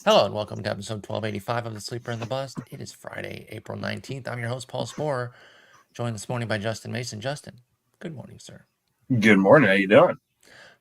Hello and welcome to episode 1285 of The Sleeper and the Bust. It is Friday, April 19th. I'm your host, Paul Sporer, joined this morning by Justin Mason. Justin, good morning, sir. Good morning. How you doing?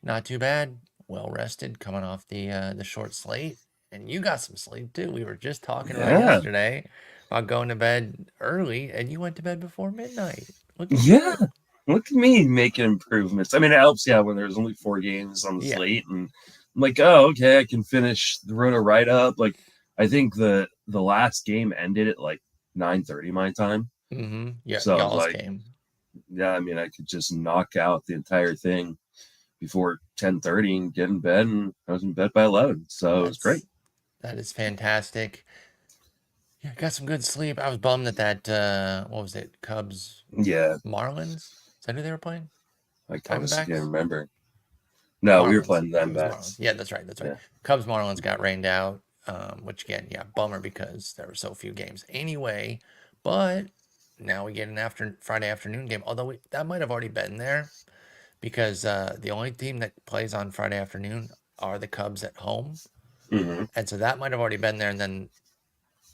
Not too bad. Well rested, coming off the short slate. And you got some sleep too. We were just talking about Yeah, yesterday about going to bed early, and you went to bed before midnight. Look at yeah. you. Look at me making improvements. I mean, it helps, yeah, when there's only 4 games on the Yeah. slate, and I'm like, oh, okay, I can finish the roto right up. Like, I think the last game ended at like 9:30 my time, Yeah, so I was y'all's like, game. yeah, I mean, I could just knock out the entire thing before 10:30 and get in bed, and I was in bed by 11, so it was great. That is fantastic. Yeah, got some good sleep. I was bummed that what was it? Cubs Yeah, Marlins? Is that who they were playing? I honestly can't Diamondbacks? remember. No, we were Marlins. playing It them was Marlins. bats. Yeah, that's right. That's right. Yeah, Cubs Marlins got rained out, which again, yeah, bummer because there were so few games anyway. But now we get an Friday afternoon game. Although that might have already been there because the only team that plays on Friday afternoon are the Cubs at home, hmm, and so that might have already been there. And then,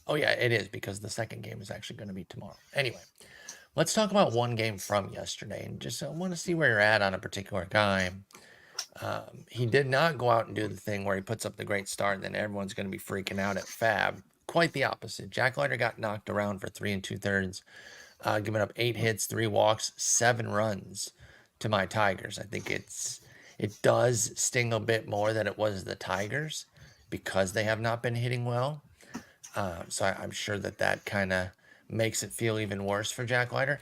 oh yeah, it is because the second game is actually going to be tomorrow. Anyway, let's talk about one game from yesterday, and just want to see where you're at on a particular guy. He did not go out and do the thing where he puts up the great start, and then everyone's going to be freaking out at Fab. Quite the opposite. Jack Leiter got knocked around for 3 2/3, giving up 8 hits, 3 walks, 7 runs to my Tigers. I think it does sting a bit more that it was the Tigers because they have not been hitting well. So I'm sure that kind of makes it feel even worse for Jack Leiter.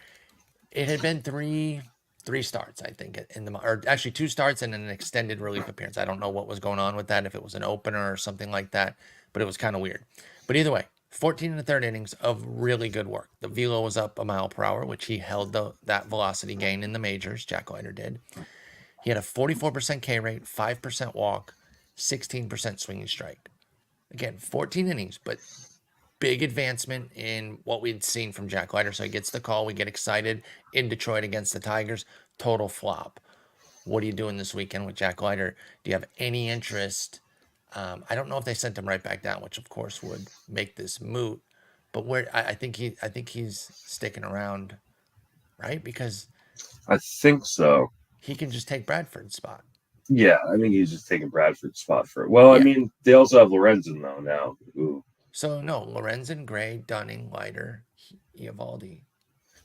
It had been three starts, I think, or actually 2 starts and an extended relief appearance. I don't know what was going on with that, if it was an opener or something like that, but it was kind of weird. But either way, 14 and a third innings of really good work. The velo was up a mile per hour, which he held that velocity gain in the majors. Jack Leiter did. He had a 44% K rate, 5% walk, 16% swinging strike. Again, 14 innings, but big advancement in what we'd seen from Jack Leiter. So he gets the call. We get excited in Detroit against the Tigers. Total flop. What are you doing this weekend with Jack Leiter? Do you have any interest? I don't know if they sent him right back down, which of course would make this moot. But I think he's sticking around, right? Because I think so. he can just take Bradford's spot. Yeah, I think he's just taking Bradford's spot for it. Well, I Yeah. mean, they also have Lorenzen though now. Ooh, So no, Lorenzen, Gray, Dunning, Leiter, Eovaldi.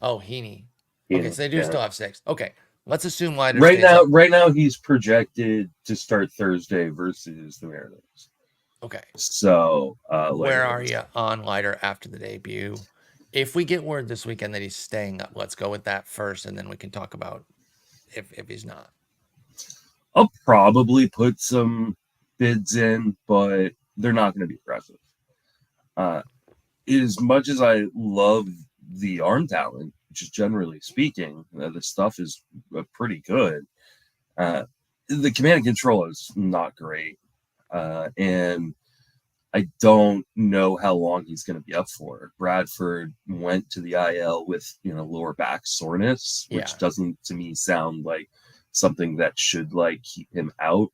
Oh, Heaney. Okay, so they do yeah. still have 6. Okay, let's assume Leiter stays up. Right now, he's projected to start Thursday versus the Mariners. Okay, So where later are this you on Leiter after the debut? If we get word this weekend that he's staying up, let's go with that first, and then we can talk about if he's not. I'll probably put some bids in, but they're not going to be aggressive. Uh, as much as I love the arm talent, just generally speaking, the stuff is pretty good. Uh, the command and control is not great, and I don't know how long he's going to be up for. Bradford went to the IL with lower back soreness, Yeah, which doesn't to me sound like something that should like keep him out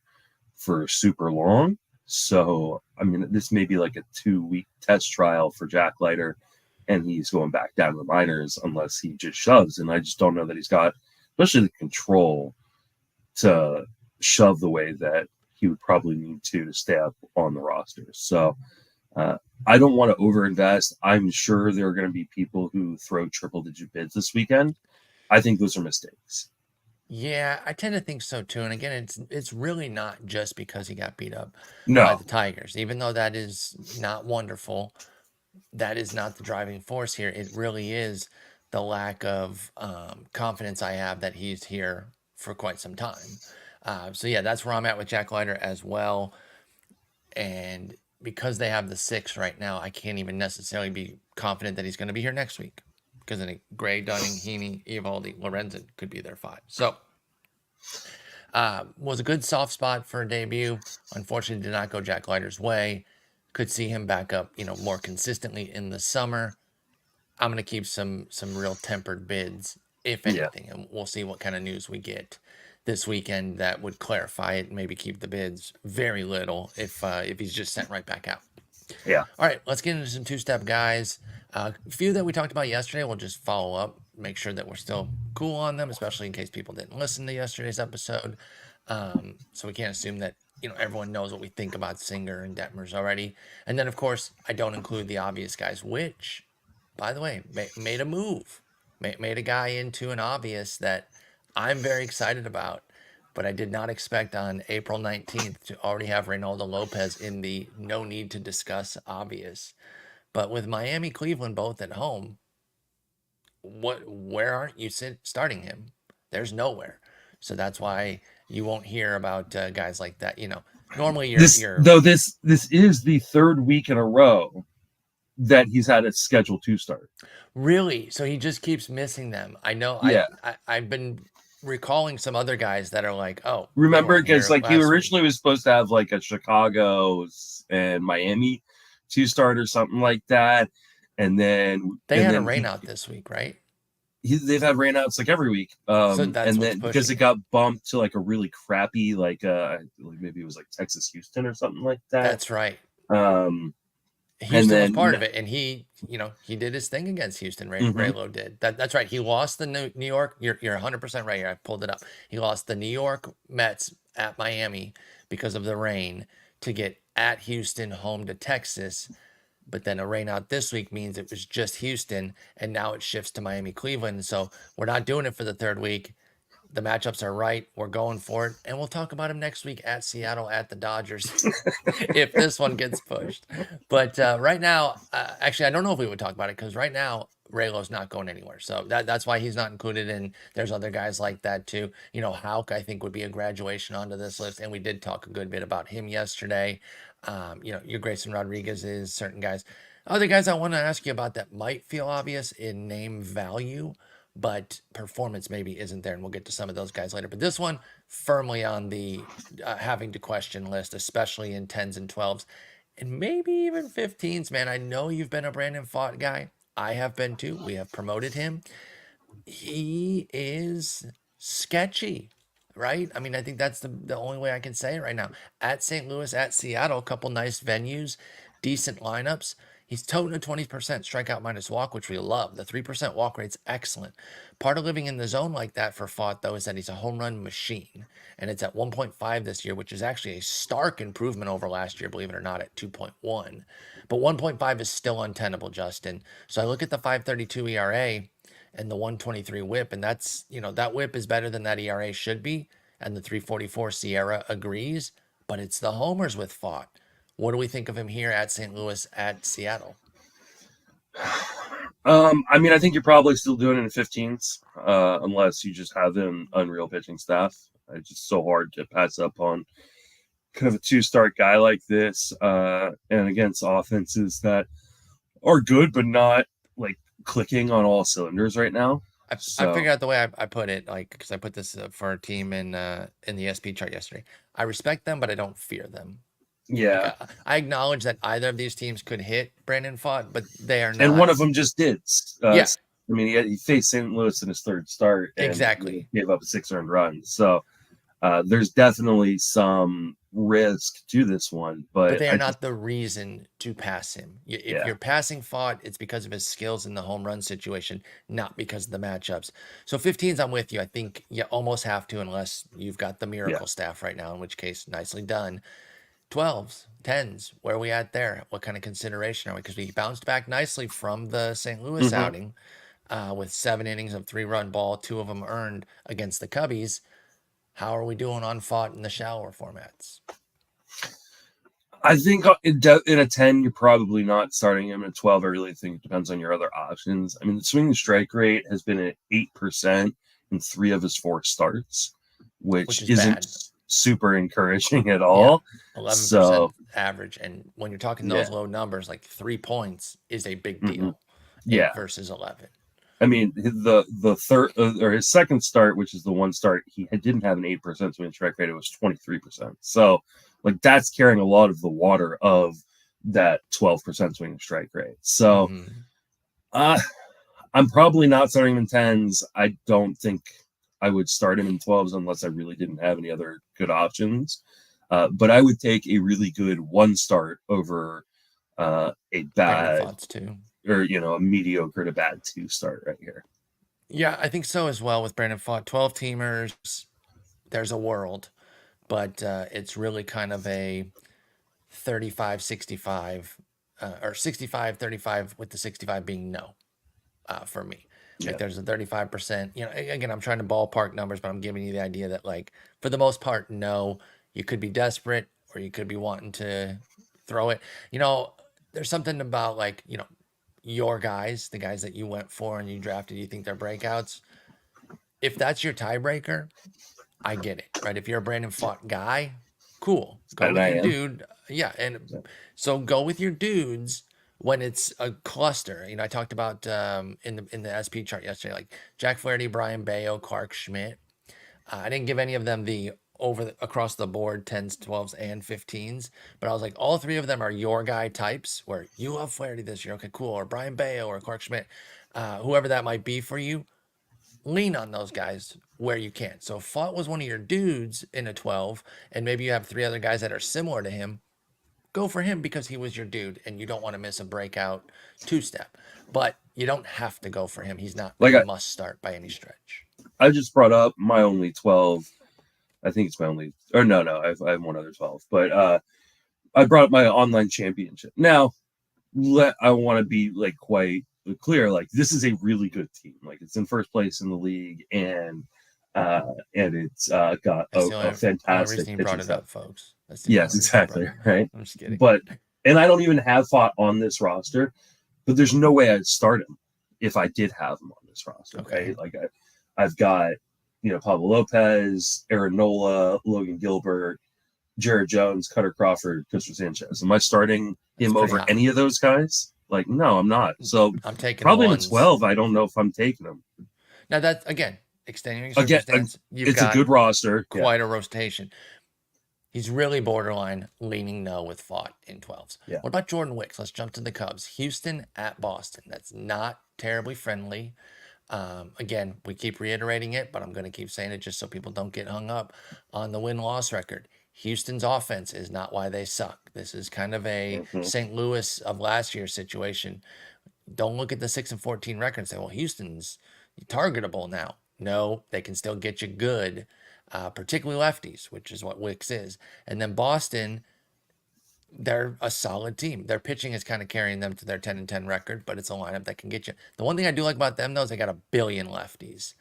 for super long. So I mean, this may be like a 2 week test trial for Jack Leiter, and he's going back down to the minors unless he just shoves. And I just don't know that he's got, especially the control to shove the way that he would probably need to stay up on the roster. So uh, I don't want to overinvest. I'm sure there are going to be people who throw triple digit bids this weekend. I think those are mistakes. yeah, I tend to think so too. And again, it's really not just because he got beat up by No, the Tigers, even though that is not wonderful. That is not the driving force here. It really is the lack of confidence I have that he's here for quite some time. So yeah, that's where I'm at with Jack Leiter as well. And because they have the 6 right now, I can't even necessarily be confident that he's going to be here next week. Because then Gray, Dunning, Heaney, Eovaldi, Lorenzen could be their 5. So was a good soft spot for a debut. Unfortunately, did not go Jack Leiter's way. Could see him back up, more consistently in the summer. I'm going to keep some real tempered bids, if yeah, anything, and we'll see what kind of news we get this weekend that would clarify it. Maybe keep the bids very little if he's just sent right back out. Yeah. All right, let's get into some two-step guys. A few that we talked about yesterday, we'll just follow up, make sure that we're still cool on them, especially in case people didn't listen to yesterday's episode. So we can't assume that everyone knows what we think about Singer and Detmers already. And then, of course, I don't include the obvious guys, which, by the way, made a move, made a guy into an obvious that I'm very excited about. But I did not expect on April 19th to already have Reynaldo Lopez in the no need to discuss obvious. But with Miami, Cleveland both at home, where aren't you starting him? There's nowhere. So that's why you won't hear about guys like that. Normally this is the third week in a row that he's had a scheduled 2 start. Really? So he just keeps missing them. I know. Yeah. I've been recalling some other guys that are like, oh, remember, because like he originally was supposed to have like a Chicago and Miami 2 start or something like that, and then they had a rain out this week, right? They've had rainouts like every week, So that's and then because it got bumped to like a really crappy like maybe it was like Texas Houston or something like that. That's right. Houston was part of it, and he did his thing against Houston. Raylo did. That's right. He lost the New York. You're 100% right here. I pulled it up. He lost the New York Mets at Miami because of the rain to get at Houston, home to Texas. But then a rain out this week means it was just Houston, and now it shifts to Miami, Cleveland. So we're not doing it for the third week. The matchups are right. We're going for it. And we'll talk about him next week at Seattle, at the Dodgers, if this one gets pushed. But right now, actually, I don't know if we would talk about it because right now, Raylo's not going anywhere. So that's why he's not included in. There's other guys like that too. Houck, I think, would be a graduation onto this list. And we did talk a good bit about him yesterday. Your Grayson Rodriguez is certain guys. Other guys I want to ask you about that might feel obvious in name value, but performance maybe isn't there, and we'll get to some of those guys later. But this one, firmly on the having to question list, especially in 10s and 12s, and maybe even 15s, man. I know you've been a Brandon Pfaadt guy. I have been too. We have promoted him. He is sketchy, right? I mean, I think that's the only way I can say it right now. At St. Louis, at Seattle, a couple nice venues, decent lineups. He's toting a 20% strikeout minus walk, which we love. The 3% walk rate's excellent. Part of living in the zone like that for Pfaadt, though, is that he's a home run machine. And it's at 1.5 this year, which is actually a stark improvement over last year, believe it or not, at 2.1. But 1.5 is still untenable, Justin. So I look at the 5.32 ERA and the 1.23 whip, and that's, that whip is better than that ERA should be. And the 3.44 Sierra agrees, but it's the homers with Pfaadt. What do we think of him here at St. Louis, at Seattle? I mean, I think you're probably still doing it in 15s, unless you just have an unreal pitching staff. It's just so hard to pass up on kind of a 2-start guy like this, and against offenses that are good but not like clicking on all cylinders right now. I figured out the way I put it, like, because I put this for a team in the SP chart yesterday. I respect them, but I don't fear them. Yeah, like, I acknowledge that either of these teams could hit Brandon Pfaadt, but they are not. And one of them just did. Yeah. I mean, he faced St. Louis in his 3rd start. And exactly. Gave up a 6-earned run. So there's definitely some risk to this one. But they are not the reason to pass him. If you're passing Pfaadt, it's because of his skills in the home run situation, not because of the matchups. So 15s, I'm with you. I think you almost have to, unless you've got the miracle staff right now, in which case, nicely done. 12s, 10s, where are we at there? What kind of consideration are we? Because we bounced back nicely from the St. Louis outing with 7 innings of 3-run ball, 2 of them earned against the Cubbies. How are we doing on Pfaadt in the shallower formats? I think in a 10, you're probably not starting him. In a 12, I really think it depends on your other options. I mean, the swinging strike rate has been at 8% in 3 of his 4 starts, which isn't bad. Super encouraging at all. 11% average, and when you're talking those low numbers, like 3 points is a big deal. 8 versus 11. I mean, the third or his 2nd start, which is the 1 start, he didn't have an 8% swing strike rate. It was 23%. So, like, that's carrying a lot of the water of that 12% swing strike rate. So, I'm probably not starting him in 10s. I don't think I would start him in 12s unless I really didn't have any other good options. But I would take a really good 1 start over a Brandon bad Pfaadt's too. or a mediocre to bad 2 start right here. Yeah, I think so as well with Brandon Pfaadt. 12 teamers, there's a world, but it's really kind of a 35-65 or 65-35 with the 65 being no for me. Like Yeah. there's a 35%, again, I'm trying to ballpark numbers, but I'm giving you the idea that like for the most part, no, you could be desperate or you could be wanting to throw it. There's something about like, your guys, the guys that you went for and you drafted, you think they're breakouts. If that's your tiebreaker, I get it, right? If you're a Brandon Pfaadt guy, cool. Go And with I your am. dude. Yeah, and so go with your dudes when it's a cluster. I talked about in the SP chart yesterday, like Jack Flaherty, Brian Bayo, Clark Schmidt. I didn't give any of them the across the board 10s, 12s, and 15s, but I was like, all three of them are your guy types where you love Flaherty this year. Okay, cool. Or Brian Bayo or Clark Schmidt, whoever that might be for you. Lean on those guys where you can. So if Pfaadt was one of your dudes in a 12, and maybe you have 3 other guys that are similar to him, go for him because he was your dude and you don't want to miss a breakout 2-step. But you don't have to go for him. He's not Like a must start by any stretch. I just brought up my only 12. I think it's my only, or no, I have one other 12. But I brought up my online championship. Now, I want to be like quite clear. Like this is a really good team. Like it's in first place in the league, and it's got a fantastic reason you brought pitching it staff. up, folks. Yes, exactly. Right. I'm just kidding. But and I don't even have Pfaadt on this roster, but there's no way I'd start him if I did have him on this roster. Okay. Right? Like I've got Pablo Lopez, Aaron Nola, Logan Gilbert, Jared Jones, Cutter Crawford, Christopher Sanchez. Am I starting him over any of those guys? Like, no, I'm not. So I'm taking probably in a 12. I don't know if I'm taking him. Now that's again extending circumstance. It's a good roster. Quite a rotation. He's really borderline leaning no with Pfaadt in 12s. Yeah. What about Jordan Wicks? Let's jump to the Cubs. Houston at Boston. That's not terribly friendly. Again, we keep reiterating it, but I'm going to keep saying it just so people don't get hung up on the win-loss record. Houston's offense is not why they suck. This is kind of a St. Louis of last year's situation. Don't look at the 6-14 record and say, well, Houston's targetable now. No, they can still get you good, particularly lefties, which is what Wicks is. And then Boston, they're a solid team. Their pitching is kind of carrying them to their 10-10 record, but it's a lineup that can get you. The one thing I do like about them, though, is they got 1 billion lefties.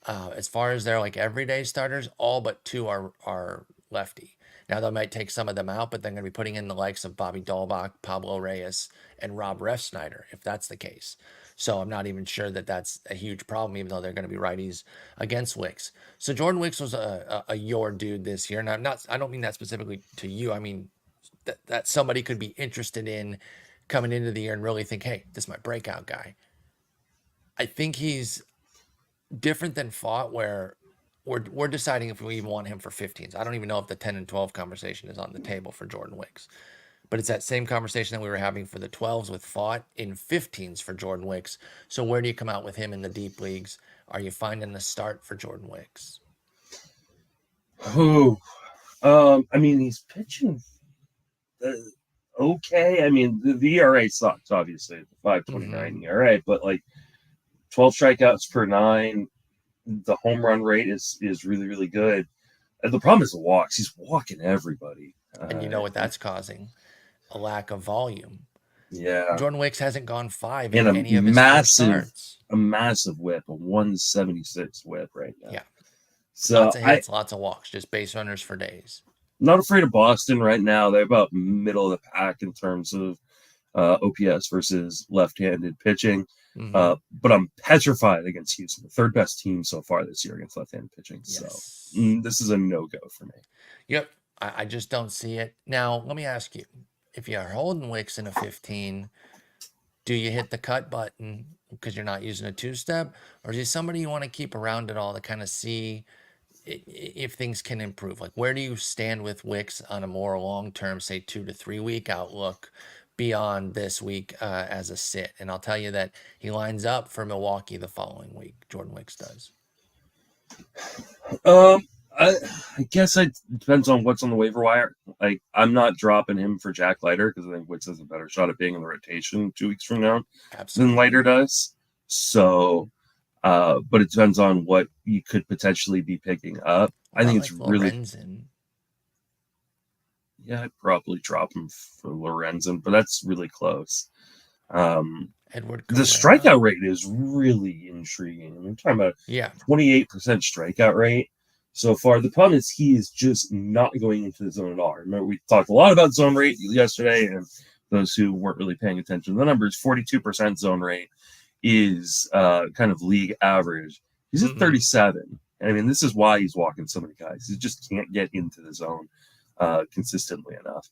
As far as their like everyday starters, all but 2 are lefty. Now they might take some of them out, but they're going to be putting in the likes of Bobby Dahlbach, Pablo Reyes, and Rob Refsnyder, if that's the case. So I'm not even sure that that's a huge problem, even though they're going to be righties against Wicks. So Jordan Wicks was a your dude this year, and I don't mean that specifically to you. I mean that somebody could be interested in coming into the year and really think, hey, this is my breakout guy. I think he's different than Pfaadt, where we're deciding if we even want him for 15s. I don't even know if the 10 and 12 conversation is on the table for Jordan Wicks. But it's that same conversation that we were having for the 12s with Pfaadt in 15s for Jordan Wicks. So where do you come out with him in the deep leagues? Are you finding the start for Jordan Wicks? I mean, he's pitching okay. I mean, the ERA sucks, obviously, the 5.29 ERA, but like 12 strikeouts per 9. The home run rate is really, really good. And the problem is the walks. He's walking everybody. And you know what that's causing? A lack of volume. Yeah. Jordan Wicks hasn't gone 5 in any of his 4 starts. A massive whip, a 176 whip right now. Yeah. So lots of hits, lots of walks, just base runners for days. Not afraid of Boston right now. They're about middle of the pack in terms of OPS versus left-handed pitching. But I'm petrified against Houston, the 3rd best team so far this year against left-handed pitching. Yes. So this is a no-go for me. Yep. I just don't see it. Now, let me ask you, if you're holding Wicks in a 15, do you hit the cut button because you're not using a 2-step? Or is he somebody you want to keep around at all to kind of see if things can improve? Like, where do you stand with Wicks on a more long-term, say 2 to 3 week outlook beyond this week as a sit? And I'll tell you that he lines up for Milwaukee the following week. Jordan Wicks does. I guess it depends on what's on the waiver wire. Like, I'm not dropping him for Jack Leiter because I think Wicks has a better shot at being in the rotation 2 weeks from now Absolutely. than Leiter does. So, but it depends on what you could potentially be picking up. I think it's really. Lorenzen. Yeah, I'd probably drop him for Lorenzen, but that's really close. Edward The strikeout rate is really intriguing. I mean, we're talking about 28% strikeout rate so far. The problem is he is just not going into the zone at all. Remember, we talked a lot about zone rate yesterday, and those who weren't really paying attention to the numbers, 42% zone rate is kind of league average. He's at 37. I mean, this is why he's walking so many guys. He just can't get into the zone consistently enough.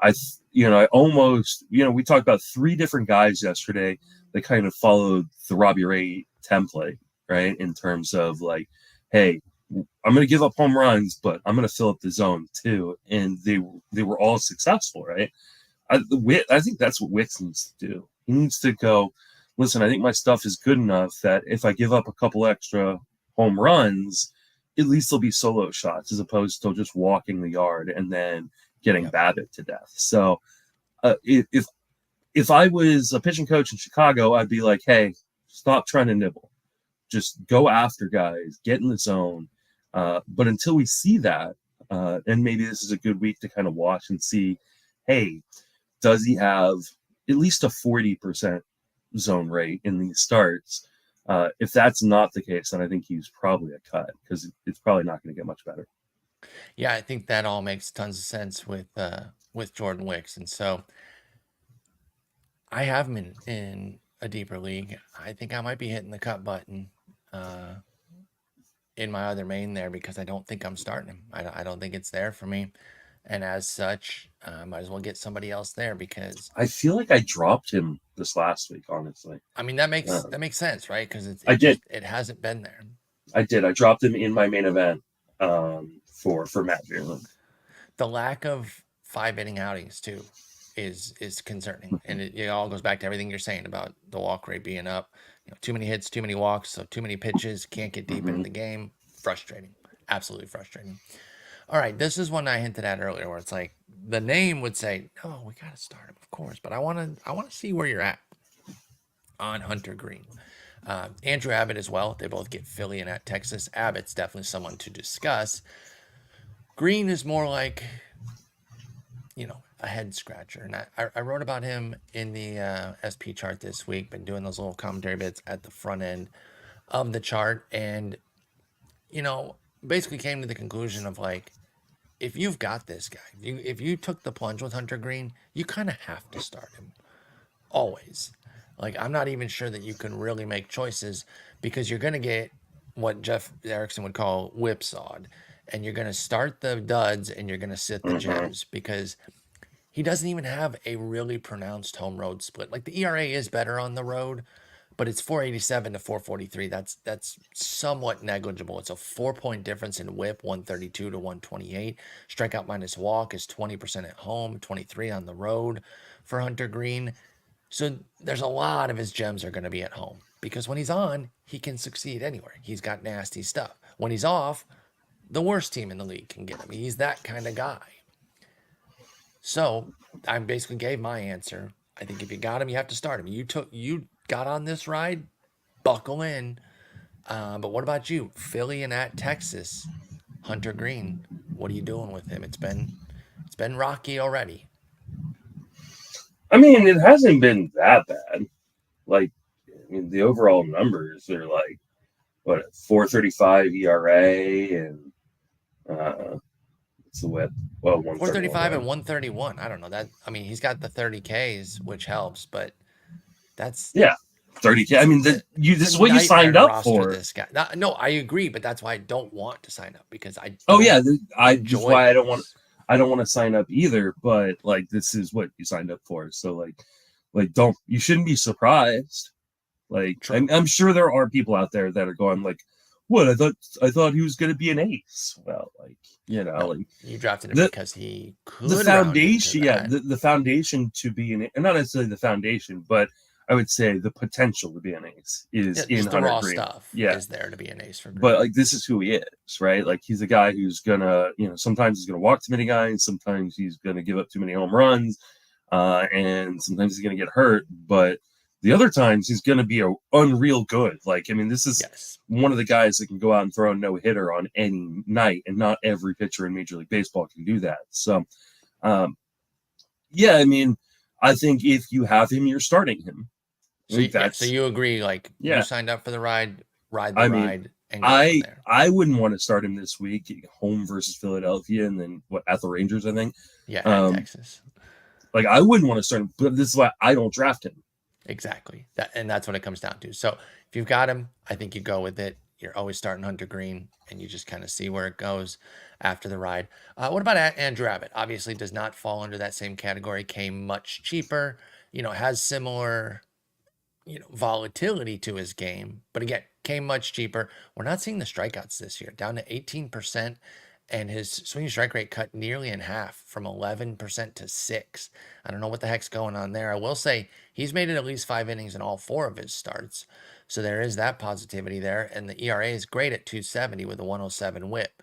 I almost, we talked about 3 different guys yesterday that kind of followed the Robbie Ray template, right? In terms of like, hey, I'm going to give up home runs, but I'm going to fill up the zone too. And they were all successful, right? I think that's what Wicks needs to do. He needs to go, listen, I think my stuff is good enough that if I give up a couple extra home runs, at least they'll be solo shots as opposed to just walking the yard and then getting Abbott to death. So if I was a pitching coach in Chicago, I'd be like, hey, stop trying to nibble. Just go after guys, get in the zone. But until we see that, and maybe this is a good week to kind of watch and see, hey, does he have at least a 40% zone rate in these starts? If that's not the case, then I think he's probably a cut because it's probably not going to get much better. Yeah, I think that all makes tons of sense with Jordan Wicks. And so I have him in a deeper league. I think I might be hitting the cut button in my other main there because I don't think I'm starting him. I don't think it's there for me. And as such, I might as well get somebody else there because I feel like I dropped him this last week, honestly. I mean, that makes sense, right? Because it hasn't been there. I did. I dropped him in my main event for Matt Veerland. The lack of 5-inning outings too is concerning, and it all goes back to everything you're saying about the walk rate being up. Too many hits, too many walks, so too many pitches, can't get deep into the game. Frustrating, absolutely frustrating. All right, this is one I hinted at earlier, where it's like the name would say, "Oh, we got to start him, of course," but I want to see where you're at on Hunter Greene. Andrew Abbott as well. They both get Philly and at Texas. Abbott's definitely someone to discuss. Greene is more like, a head scratcher. And I wrote about him in the SP chart this week, been doing those little commentary bits at the front end of the chart. And, basically came to the conclusion of like, if you've got this guy, if you took the plunge with Hunter Greene, you kind of have to start him. Always. Like, I'm not even sure that you can really make choices because you're going to get what Jeff Erickson would call whipsawed. And you're going to start the duds and you're going to sit the gems because he doesn't even have a really pronounced home road split. Like, the ERA is better on the road, but it's 487 to 443. That's somewhat negligible. It's a 4-point difference in whip, 132 to 128. Strikeout minus walk is 20% at home, 23 on the road for Hunter Greene. So there's a lot of his gems are going to be at home because when he's on, he can succeed anywhere. He's got nasty stuff. When he's off, the worst team in the league can get him. He's that kind of guy. So I basically gave my answer. I think if you got him, you have to start him. You got on this ride, buckle in. But what about you? Philly and at Texas, Hunter Greene. What are you doing with him? It's been rocky already. I mean, it hasn't been that bad. Like, the overall numbers are like, 4.35 ERA and it's the whip. Well, 435 and 131. I don't know that. I mean, he's got the 30 Ks, which helps, but that's 30K. I mean, this is what you signed up for. This guy. No, I agree, but that's why I don't want to sign up because I. Just why I don't want. I don't want to sign up either. But like, this is what you signed up for. So like, you shouldn't be surprised. Like, I'm sure there are people out there that are going like, "What? I thought he was going to be an ace." Well, like, you drafted him because he could. The foundation, the foundation to be an, not necessarily the foundation, but I would say the potential to be an ace is in just the Hunter raw Greene. stuff Yeah. is there to be an ace for Greene. But like this is who he is, right? Like he's a guy who's gonna, sometimes he's gonna walk too many guys, sometimes he's gonna give up too many home runs, and sometimes he's gonna get hurt. But the other times he's gonna be unreal good. Like, I mean, this is one of the guys that can go out and throw a no-hitter on any night, and not every pitcher in Major League Baseball can do that. So, yeah, I mean, I think if you have him, you're starting him. So you agree, like you signed up for the ride the ride, and go from there. I wouldn't want to start him this week, home versus Philadelphia, and then at the Rangers, I think. Yeah, at Texas. Like I wouldn't want to start him, but this is why I don't draft him. Exactly. And that's what it comes down to. So if you've got him, I think you go with it. You're always starting Hunter Greene, and you just kind of see where it goes after the ride. What about Andrew Abbott? Obviously does not fall under that same category, came much cheaper, has similar volatility to his game, but again, came much cheaper. We're not seeing the strikeouts this year, down to 18%, and his swing strike rate cut nearly in half from 11% to 6%. I don't know what the heck's going on there. I will say he's made it at least 5 innings in all 4 of his starts, so there is that positivity there, and the ERA is great at 2.70 with a 107 whip.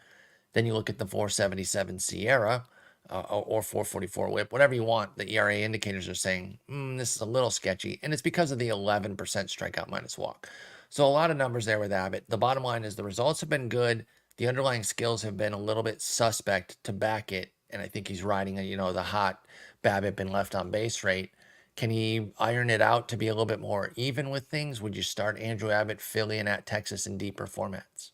Then you look at the 4.77 Sierra, or 4.44 whip, whatever you want. The ERA indicators are saying, this is a little sketchy, and it's because of the 11% strikeout minus walk. So a lot of numbers there with Abbott. The bottom line is the results have been good. The underlying skills have been a little bit suspect to back it, and I think he's riding the hot BABIP and left on base rate. Can he iron it out to be a little bit more even with things? Would you start Andrew Abbott, Philly, and at Texas in deeper formats?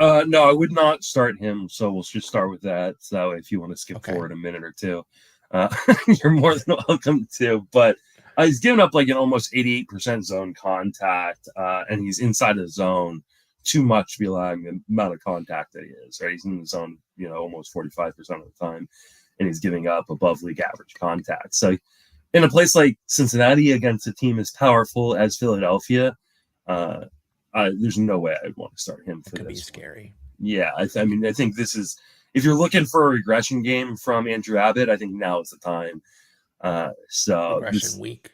No, I would not start him. So we'll just start with that. So if you want to skip forward a minute or two, you're more than welcome to. But he's given up like an almost 88% zone contact, and he's inside the zone too much to be allowing the amount of contact that he is. Right, he's in the zone, almost 45% of the time, and he's giving up above league average contact. So in a place like Cincinnati against a team as powerful as Philadelphia, there's no way I'd want to start him for this. It could be scary. Yeah, I mean, I think this is, if you're looking for a regression game from Andrew Abbott, I think now is the time. Regression week.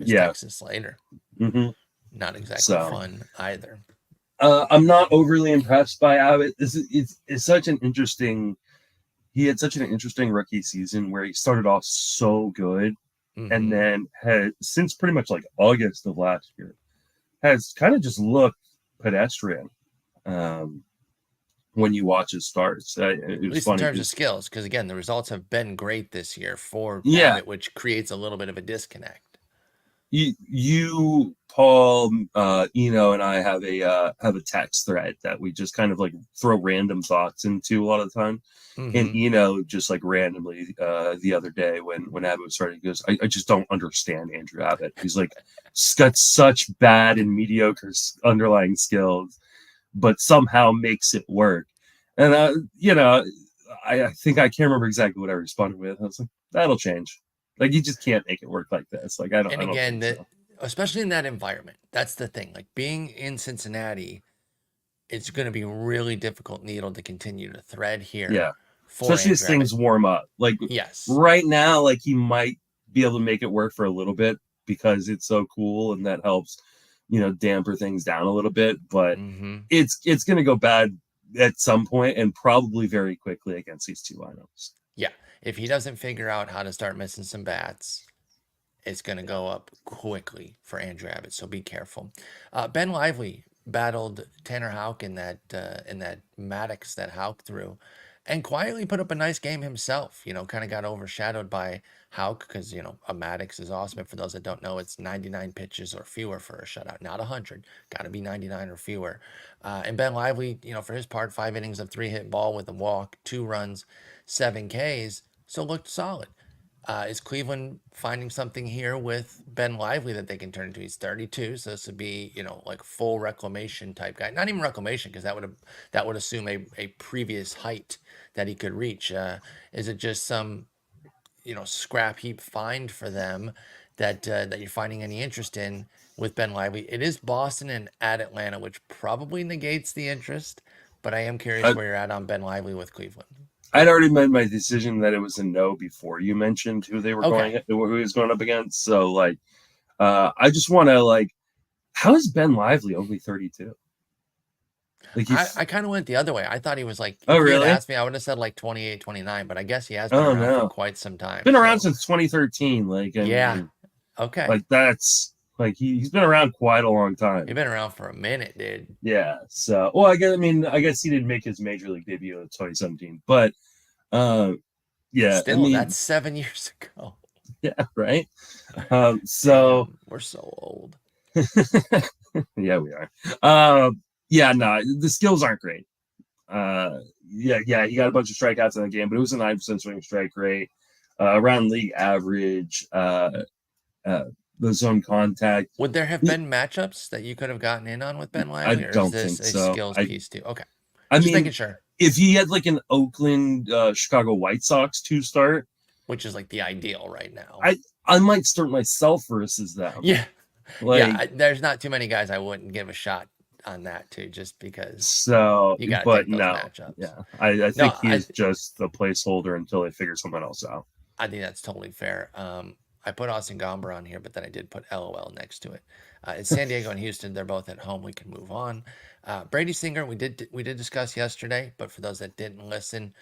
Texas later. Mm-hmm. Not exactly fun either. I'm not overly impressed by Abbott. It's such an interesting. He had such an interesting rookie season where he started off so good, and then had since pretty much like August of last year has kind of just looked pedestrian when you watch his starts. At least in terms of skills, because again, the results have been great this year for Abbott, which creates a little bit of a disconnect. You, Paul, Eno, and I have a text thread that we just kind of like throw random thoughts into a lot of the time. And Eno just like randomly the other day when Abbott was starting, he goes, I just don't understand Andrew Abbott. He's like, he's got such bad and mediocre underlying skills, but somehow makes it work. And I think I can't remember exactly what I responded with. I was like, that'll change. Like, you just can't make it work like this. Like, I don't. And again, so. Especially in that environment, that's the thing. Like being in Cincinnati, it's going to be a really difficult needle to continue to thread here. Yeah. Especially as things warm up. Like, right now, like he might be able to make it work for a little bit because it's so cool, and that helps, damper things down a little bit. But it's going to go bad at some point, and probably very quickly against these two lineups. Yeah. If he doesn't figure out how to start missing some bats, it's going to go up quickly for Andrew Abbott. So be careful. Ben Lively battled Tanner Houck in that Maddox that Houck threw, and quietly put up a nice game himself. Kind of got overshadowed by Houck because a Maddox is awesome. And for those that don't know, it's 99 pitches or fewer for a shutout, not 100. Got to be 99 or fewer. And Ben Lively, for his part, 5 innings of 3-hit ball with a walk, 2 runs, 7 Ks. So looked solid. Is Cleveland finding something here with Ben Lively that they can turn into? He's 32, so this would be, like full reclamation type guy. Not even reclamation, because that would assume a previous height that he could reach. Is it just some, scrap heap find for them that you're finding any interest in with Ben Lively? It is Boston and at Atlanta, which probably negates the interest, but I am curious where you're at on Ben Lively with Cleveland. I'd already made my decision that it was a no before you mentioned who they were who he was going up against. So like, I just want to like, how is Ben Lively only 32? Like I kind of went the other way. I thought he was like, oh if you had really? asked me, I would have said like 28, 29, but I guess he has been Oh around for no, quite some time. been around So since 2013. Like I yeah. mean, Okay. like that's like he's been around quite a long time. You've been around for a minute, dude. Yeah. So well, I guess he didn't make his major league debut in 2017, but yeah, I Still, mean, that's 7 years ago. yeah, right. So Damn, we're so old. yeah, we are. Yeah, no, the skills aren't great. Yeah, he got a bunch of strikeouts in the game, but it was a 9% swing strike rate, around league average. The zone contact. Would there have been matchups that you could have gotten in on with Ben I Lively, or is don't this think a so. skills piece too? Okay. I Just mean, making sure. if he had like an Oakland, Chicago White Sox 2-start, Which is like the ideal right now. I might start myself versus them. Yeah. Like, there's not too many guys I wouldn't give a shot on that too, just because so, you got to but take those no, matchups. yeah, I think he is just the placeholder until they figure something else out. I think that's totally fair. I put Austin Gomber on here, but then I did put LOL next to it. It's San Diego and Houston. They're both at home. We can move on. Brady Singer, we did discuss yesterday, but for those that didn't listen,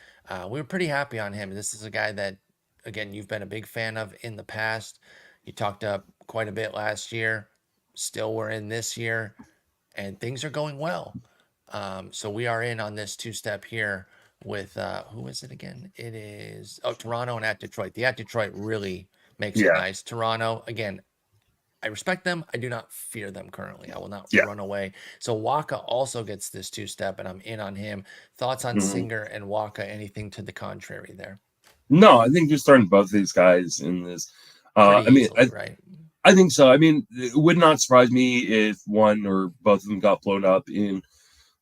we were pretty happy on him. This is a guy that, again, you've been a big fan of in the past. You talked up quite a bit last year. Still, we're in this year, and things are going well. So we are in on this two-step here with who is it again? It is Toronto and at Detroit. The at Detroit really makes it nice. Toronto, again, I respect them. I do not fear them currently. I will not run away. So Wacha also gets this two-step, and I'm in on him. Thoughts on Singer and Wacha? Anything to the contrary there? No, I think you're starting both these guys in this. I mean, right? I think so. I mean, it would not surprise me if one or both of them got blown up in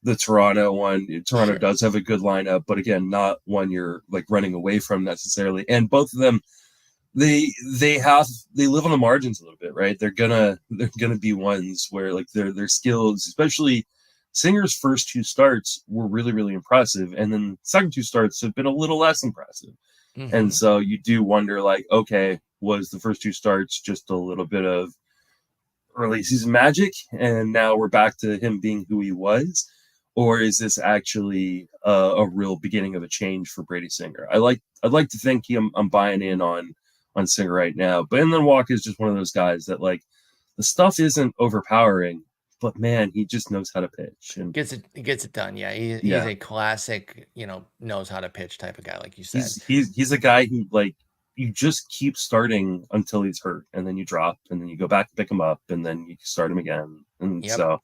the Toronto one. Toronto does have a good lineup, but again, not one you're like running away from necessarily. And both of them, they live on the margins a little bit, right? They're gonna be ones where like their skills, especially Singer's first two starts were really, really impressive, and then second two starts have been a little less impressive. And so you do wonder, like, okay, was the first two starts just a little bit of early season magic, and now we're back to him being who he was? Or is this actually a real beginning of a change for Brady Singer? I'd like to think I'm buying in on Singer right now. But and then Wacha is just one of those guys that like the stuff isn't overpowering, but man, he just knows how to pitch and he gets it done. Yeah, he's a classic, knows how to pitch type of guy, like you said. He's a guy who like you just keep starting until he's hurt, and then you drop, and then you go back and pick him up, and then you start him again. And so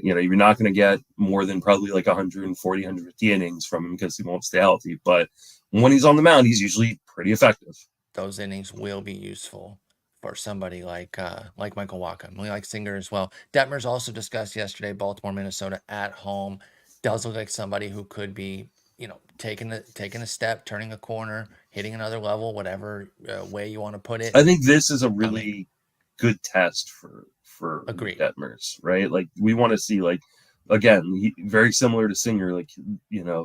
you're not going to get more than probably like 140, 150 innings from him because he won't stay healthy. But when he's on the mound, he's usually pretty effective. Those innings will be useful for somebody like Michael Wacha. We like Singer as well. Detmers also discussed yesterday, Baltimore, Minnesota at home. Does look like somebody who could be, taking a step, turning a corner, hitting another level, whatever way you want to put it. I think this is a really good test for Detmers, right? Like we want to see, like, again, very similar to Singer, like,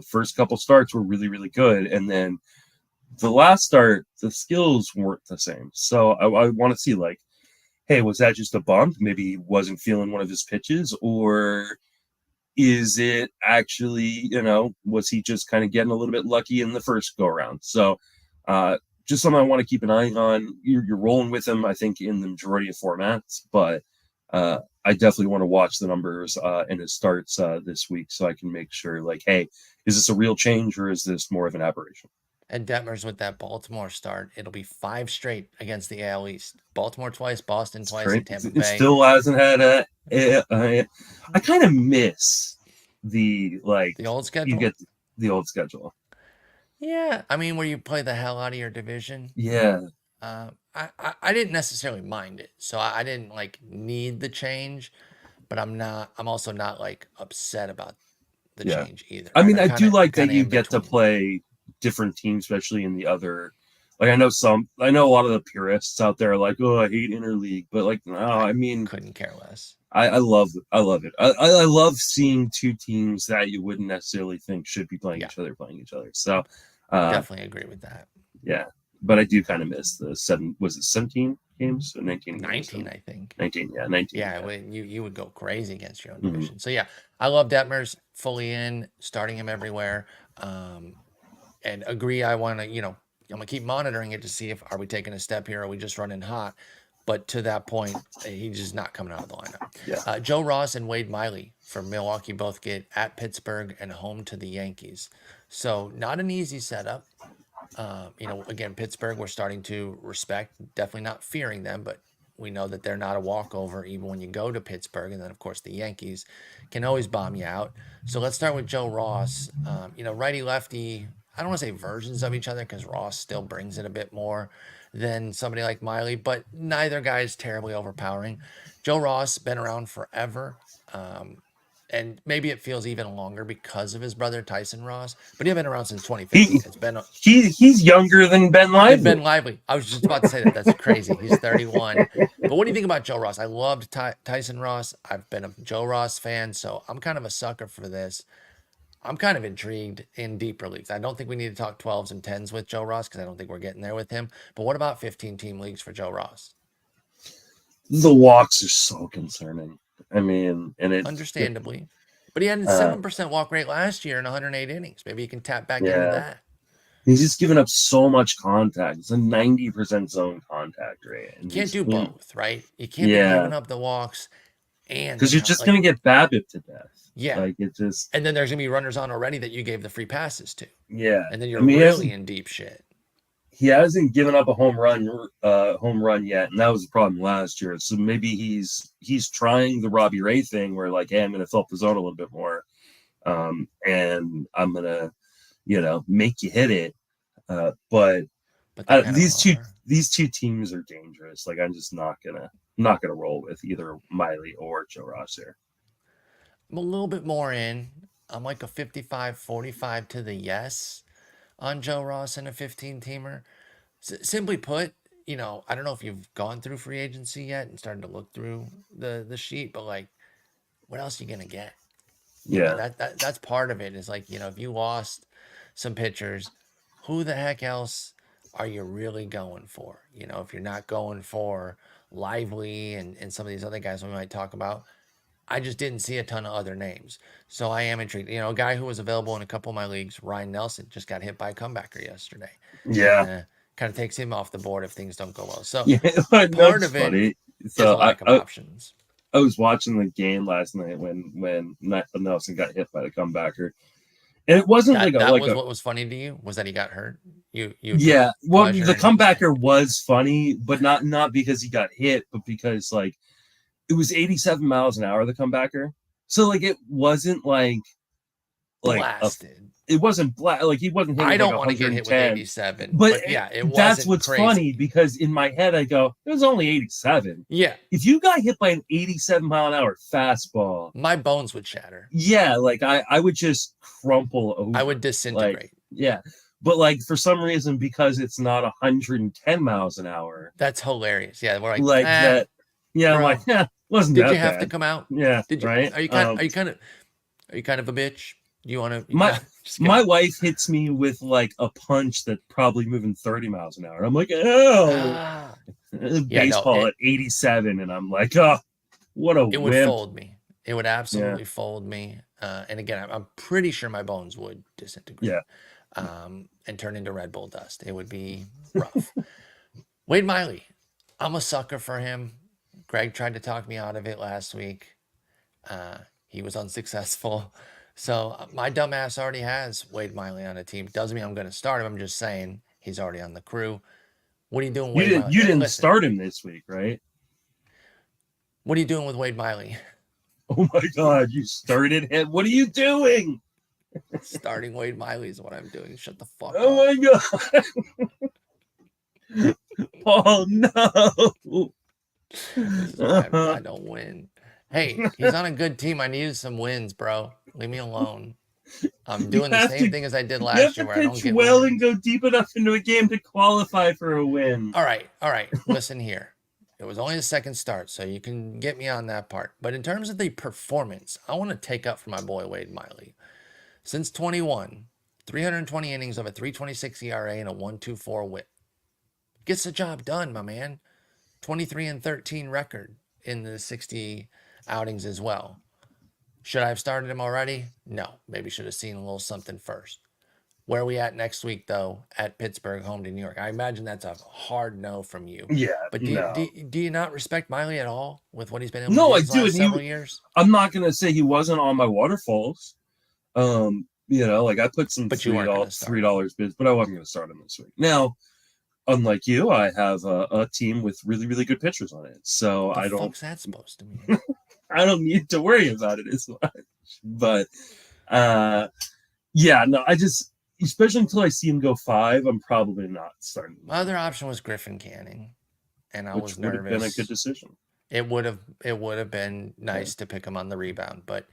first couple starts were really, really good, and then the last start, the skills weren't the same. So I want to see, like, hey, was that just a bump? Maybe he wasn't feeling one of his pitches, or is it actually, was he just kind of getting a little bit lucky in the first go around? So just something I want to keep an eye on. You're rolling with him, I think, in the majority of formats, but I definitely want to watch the numbers and his starts this week so I can make sure, like, hey, is this a real change or is this more of an aberration? And Detmers with that Baltimore start, it'll be 5 straight against the AL East. Baltimore twice, Boston twice, and Tampa Bay. It still hasn't had I kind of miss the old schedule. You get the old schedule. Yeah, I mean, where you play the hell out of your division. Yeah. I didn't necessarily mind it, so I didn't like need the change, but I'm also not like upset about the change either. I mean, I do like that you get to play different teams, especially in the other. Like I know a lot of the purists out there are like, oh, I hate interleague, but like, no, I mean, couldn't care less. I love it. I love seeing two teams that you wouldn't necessarily think should be playing each other playing each other. So definitely agree with that. Yeah, but I do kind of miss the 7. Was it 17 games, so 19 games. 19, I think. 19, yeah, 19. Yeah, you would go crazy against your own Mhm. division. So yeah, I love Detmers fully in, starting him everywhere. And agree, I want to, I'm gonna keep monitoring it to see if are we taking a step here, or are we just running hot. But to that point, he's just not coming out of the lineup. Yeah. Joe Ross and Wade Miley from Milwaukee both get at Pittsburgh and home to the Yankees. So not an easy setup. Again, Pittsburgh, we're starting to respect, definitely not fearing them, but we know that they're not a walkover even when you go to Pittsburgh. And then, of course, the Yankees can always bomb you out. So let's start with Joe Ross. Righty lefty, I don't want to say versions of each other because Ross still brings it a bit more than somebody like Miley, but neither guy is terribly overpowering. Joe Ross, been around forever. And maybe it feels even longer because of his brother Tyson Ross, but he's been around since 2015. It's been he's younger than Ben Lively. Ben Lively. I was just about to say that. That's crazy. He's 31. But what do you think about Joe Ross? I loved Tyson Ross. I've been a Joe Ross fan, so I'm kind of a sucker for this. I'm kind of intrigued in deeper leagues. I don't think we need to talk 12s and 10s with Joe Ross because I don't think we're getting there with him. But what about 15-team leagues for Joe Ross? The walks are so concerning. I mean, and it understandably, but he had a 7% walk rate last year in 108 innings. Maybe he can tap back into that. He's just given up so much contact. It's a 90% zone contact rate. You can't do both, right? You can't be giving up the walks and because you're just gonna get Abbott to death. Yeah, like it just. And then there's gonna be runners on already that you gave the free passes to. Yeah, and then you're really in deep shit. He hasn't given up a home run yet, and that was the problem last year. So maybe he's trying the Robbie Ray thing, where like, hey, I'm going to fill up the zone a little bit more, and I'm going to, make you hit it. But these two teams are dangerous. Like, I'm just not gonna roll with either Miley or Joe Ross here. I'm a little bit more in. I'm like a 55-45 to the yes on Joe Ross in a 15-teamer. Simply put, I don't know if you've gone through free agency yet and started to look through the sheet, but like, what else are you gonna get? Yeah, that's part of it. Is like, if you lost some pitchers, who the heck else are you really going for? If you're not going for Lively and some of these other guys we might talk about, I just didn't see a ton of other names. So I am intrigued. A guy who was available in a couple of my leagues, Ryan Nelson, just got hit by a comebacker yesterday. Yeah. Kind of takes him off the board if things don't go well. So part of it is a lack of options. I was watching the game last night when Nelson got hit by the comebacker. And it wasn't what was funny to you was that he got hurt. The comebacker was funny, but not because he got hit, but because like it was 87 miles an hour, the comebacker. So like it wasn't like blasted. It wasn't like he wasn't hitting. I don't want to get hit with 87, but yeah, that's what's crazy. Funny because in my head I go, it was only 87. Yeah, if you got hit by an 87 mile an hour fastball, my bones would shatter. Yeah, like I would just crumple over. I would disintegrate. Yeah, but like for some reason, because it's not 110 miles an hour, that's hilarious. Yeah, we're like that. Yeah, bro, I'm like, wasn't that bad. Did you have to come out? Yeah, did you? Right? Are you kind of a bitch? You want to? My wife hits me with like a punch that's probably moving 30 miles an hour. I'm like, oh, baseball at 87, and I'm like, oh, what a it wimp. Would fold me. It would absolutely fold me. And again, I'm pretty sure my bones would disintegrate. Yeah. And turn into Red Bull dust. It would be rough. Wade Miley, I'm a sucker for him. Greg tried to talk me out of it last week. He was unsuccessful. So my dumbass already has Wade Miley on a team. Doesn't mean I'm going to start him. I'm just saying he's already on the crew. What are you doing, Wade Miley? You didn't start him this week, right? What are you doing with Wade Miley? Oh my God, you started him. What are you doing? Starting Wade Miley is what I'm doing. Shut the fuck up. Oh my God. Oh no. This is why I don't win. Hey, he's on a good team. I needed some wins, bro. Leave me alone. I'm doing the same thing as I did last year. Where I don't get well wins. And go deep enough into a game to qualify for a win. All right. Listen here. It was only the second start, so you can get me on that part. But in terms of the performance, I want to take up for my boy Wade Miley. Since 21, 320 innings of a 3.26 ERA and a 1.24 WHIP. Gets the job done, my man. 23-13 record in the 60 outings as well. Should I have started him already? No. Maybe should have seen a little something first. Where are we at next week, though, at Pittsburgh, home to New York? I imagine that's a hard no from you. Yeah, But no. do you not respect Miley at all with what he's been able to No, do I these do. last And several years? I'm not gonna say he wasn't on my waterfalls. Like I put some But you weren't gonna start him. $3 bids, but I wasn't gonna start him this week. Now, unlike you, I have a team with really, really good pitchers on it. So What the I don't fuck's that supposed to mean? I don't need to worry about it as much. But no, I just, especially until I see him go 5, I'm probably not starting. My other option was Griffin Canning, and I was nervous. Which would have been a good decision. It would have been nice to pick him on the rebound, but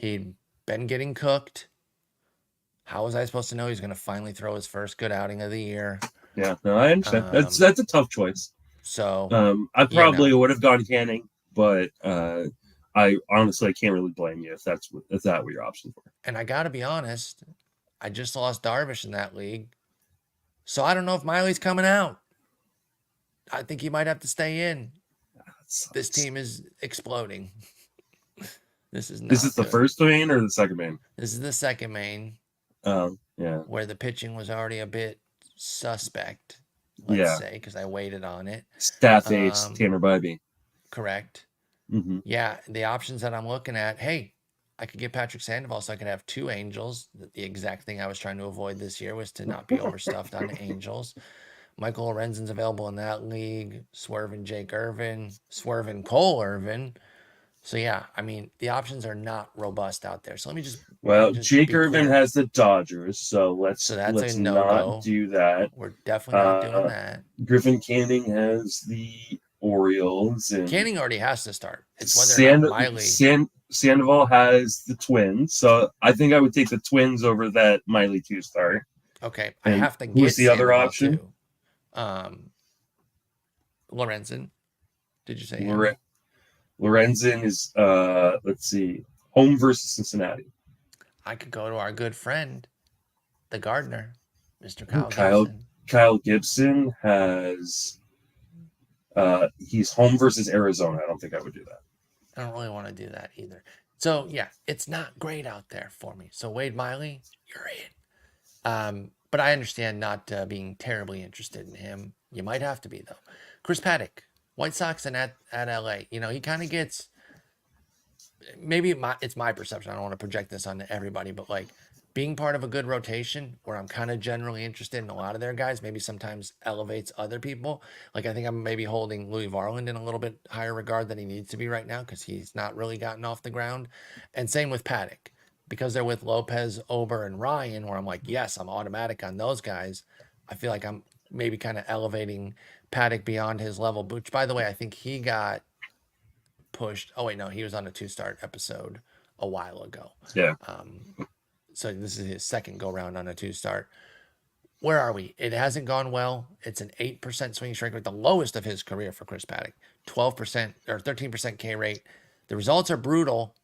he'd been getting cooked. How was I supposed to know he's going to finally throw his first good outing of the year? Yeah, no, I understand. That's a tough choice. So I probably would have gone Canning, but I honestly can't really blame you if that what your options were. And I got to be honest, I just lost Darvish in that league, so I don't know if Miley's coming out. I think he might have to stay in. This team is exploding. This is not Is this the first main or the second main? This is the second main. Yeah. Where the pitching was already a bit suspect, let's say, because I waited on it. Staff ace, Tanner Bybee. Correct. Mm-hmm. Yeah, the options that I'm looking at, hey, I could get Patrick Sandoval so I could have 2 Angels. The exact thing I was trying to avoid this year was to not be overstuffed on the Angels. Michael Lorenzen's available in that league. Swerving Jake Irvin. Swerving Cole Irvin. So, yeah, I mean, the options are not robust out there. So, let me just... Well, Jake Irvin has the Dodgers, so let's not do that. We're definitely not doing that. Griffin Canning has the Orioles. And Canning already has to start. It's whether or not Miley... Sandoval has the Twins, so I think I would take the Twins over that Miley 2 start. Okay, I have to get who's the Sandoval other option? Too. Lorenzen. Did you say Lorenzen is, let's see, home versus Cincinnati. I could go to our good friend, the gardener, Mr. Gibson. Kyle Gibson has, he's home versus Arizona. I don't think I would do that. I don't really want to do that either. So, yeah, it's not great out there for me. So, Wade Miley, you're in. But I understand not being terribly interested in him. You might have to be, though. Chris Paddock, White Sox and at LA. You know, he kind of gets, maybe it's my perception. I don't want to project this on everybody, but like being part of a good rotation where I'm kind of generally interested in a lot of their guys, maybe sometimes elevates other people. Like I think I'm maybe holding Louis Varland in a little bit higher regard than he needs to be right now because he's not really gotten off the ground. And same with Paddock. Because they're with Lopez, Ober, and Ryan, where I'm like, yes, I'm automatic on those guys. I feel like I'm maybe kind of elevating Paddock beyond his level, which, by the way, I think he got pushed. Oh, wait, no, he was on a 2-start episode a while ago. Yeah. So this is his second go-round on a 2-start. Where are we? It hasn't gone well. It's an 8% swing strike rate, the lowest of his career for Chris Paddock. 12% or 13% K rate. The results are brutal.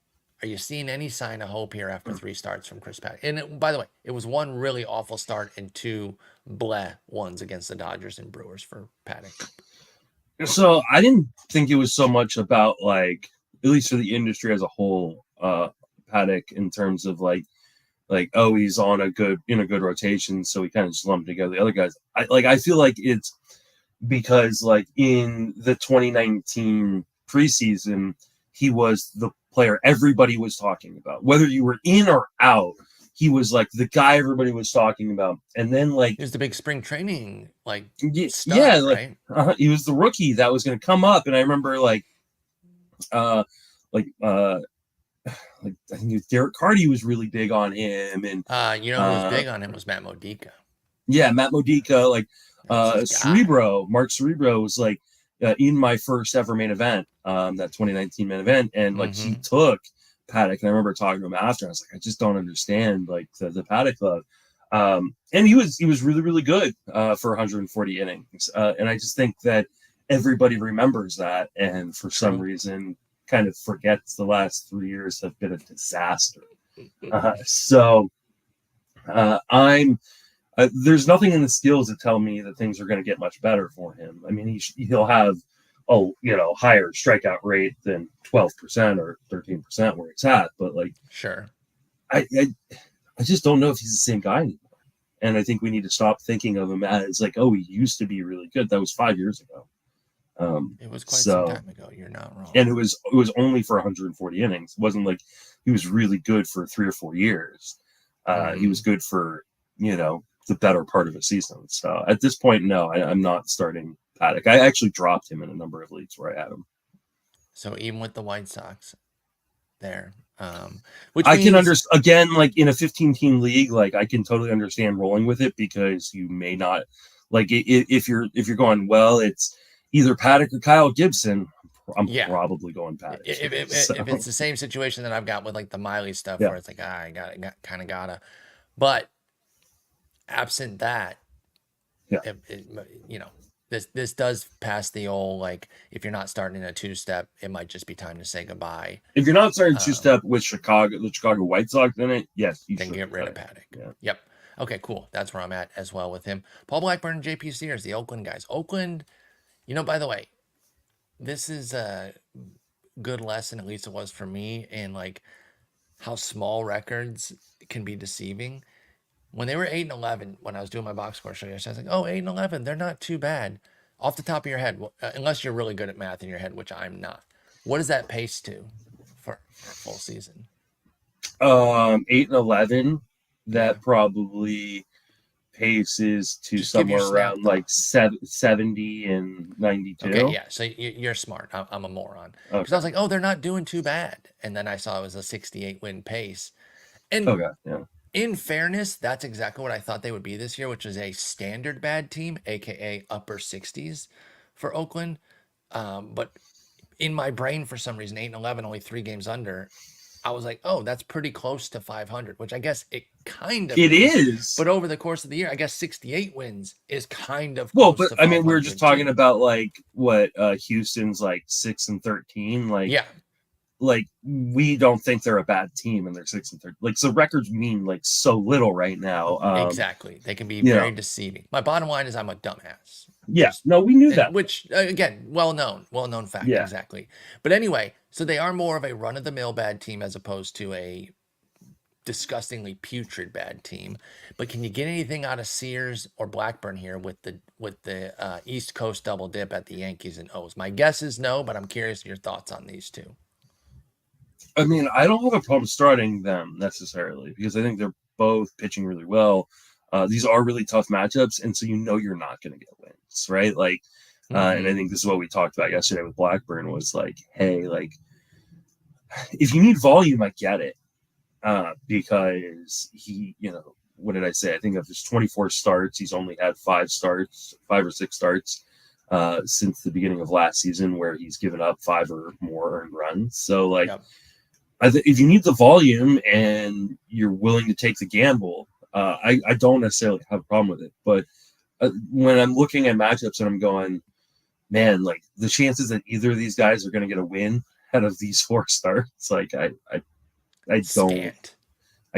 Are you seeing any sign of hope here after 3 starts from Chris Paddock? And by the way, it was 1 really awful start and 2 bleh ones against the Dodgers and Brewers for Paddock. So I didn't think it was so much about like, at least for the industry as a whole, Paddock in terms of like, oh, he's on a good rotation, so he kind of just lumped together the other guys. I feel like it's because like in the 2019 preseason, he was the player everybody was talking about, whether you were in or out. He was like the guy everybody was talking about, and then like it was the big spring training, like right? He was the rookie that was going to come up, and I remember I think Derek Carty was really big on him, and who was big on him was Matt Modica. Yeah, Matt Modica, Mark Cerebro was like in my first ever main event, that 2019 main event, and like he took Paddock, and I remember talking to him after. I was like, I just don't understand like the Paddock love, and he was really really good for 140 innings, and I just think that everybody remembers that, and for some reason kind of forgets the last 3 years have been a disaster. There's nothing in the skills that tell me that things are going to get much better for him. I mean, he'll have higher strikeout rate than 12% or 13% where it's at. But like, Sure. I just don't know if he's the same guy anymore. And I think we need to stop thinking of him as like, oh, he used to be really good. That was 5 years ago. It was quite some time ago. You're not wrong. And it was only for 140 innings. It wasn't like he was really good for 3 or 4 years. He was good for, the better part of a season. So at this point, no, I'm not starting Paddock. I actually dropped him in a number of leagues where I had him. So even with the White Sox there, which I can understand, again, like in a 15-team league, like I can totally understand rolling with it because you may not, like if you're going, well, it's either Paddock or Kyle Gibson, I'm probably going Paddock. If it's the same situation that I've got with like the Miley stuff where it's like, I gotta. But absent that, this does pass the old, like, if you're not starting a two-step, it might just be time to say goodbye. If you're not starting two-step with the Chicago White Sox in it, yes, you then should get rid of Paddock. Yeah. Yep. Okay, cool. That's where I'm at as well with him. Paul Blackburn and JP Sears, the Oakland guys. Oakland, by the way, this is a good lesson, at least it was for me, in like how small records can be deceiving. When they were 8-11, when I was doing my box score show yesterday, I was like, oh, 8-11, they're not too bad. Off the top of your head, unless you're really good at math in your head, which I'm not, what does that pace to for a full season? 8-11, that probably paces to just somewhere around like 70 and 92. Okay, yeah, so you're smart. I'm a moron. Because I was like, oh, they're not doing too bad. And then I saw it was a 68-win pace. And in fairness, that's exactly what I thought they would be this year, which is a standard bad team, a.k.a. upper 60s for Oakland. But in my brain, for some reason, 8-11, only 3 games under, I was like, oh, that's pretty close to 500, which I guess it kind of is. But over the course of the year, I guess 68 wins is kind of close to 500. I mean, we were just talking about like what Houston's like 6-13. Like, yeah. Like, we don't think they're a bad team and they're 6-13. Like, so records mean like so little right now. Exactly. They can be very deceiving. My bottom line is I'm a dumbass. Yeah. No, we knew that. Which, again, well-known fact. Yeah. Exactly. But anyway, so they are more of a run-of-the-mill bad team as opposed to a disgustingly putrid bad team. But can you get anything out of Sears or Blackburn here with the East Coast double dip at the Yankees and O's? My guess is no, but I'm curious your thoughts on these two. I mean, I don't have a problem starting them necessarily because I think they're both pitching really well. These are really tough matchups, and so you're not going to get wins, right? Like, and I think this is what we talked about yesterday with Blackburn was like, hey, like, if you need volume, I get it, because he, what did I say? I think of his 24 starts, he's only had 5 or 6 starts since the beginning of last season, where he's given up 5 or more earned runs. So, like. Yep. If you need the volume and you're willing to take the gamble, I don't necessarily have a problem with it. But when I'm looking at matchups and I'm going, man, like the chances that either of these guys are going to get a win out of these 4 starts, like I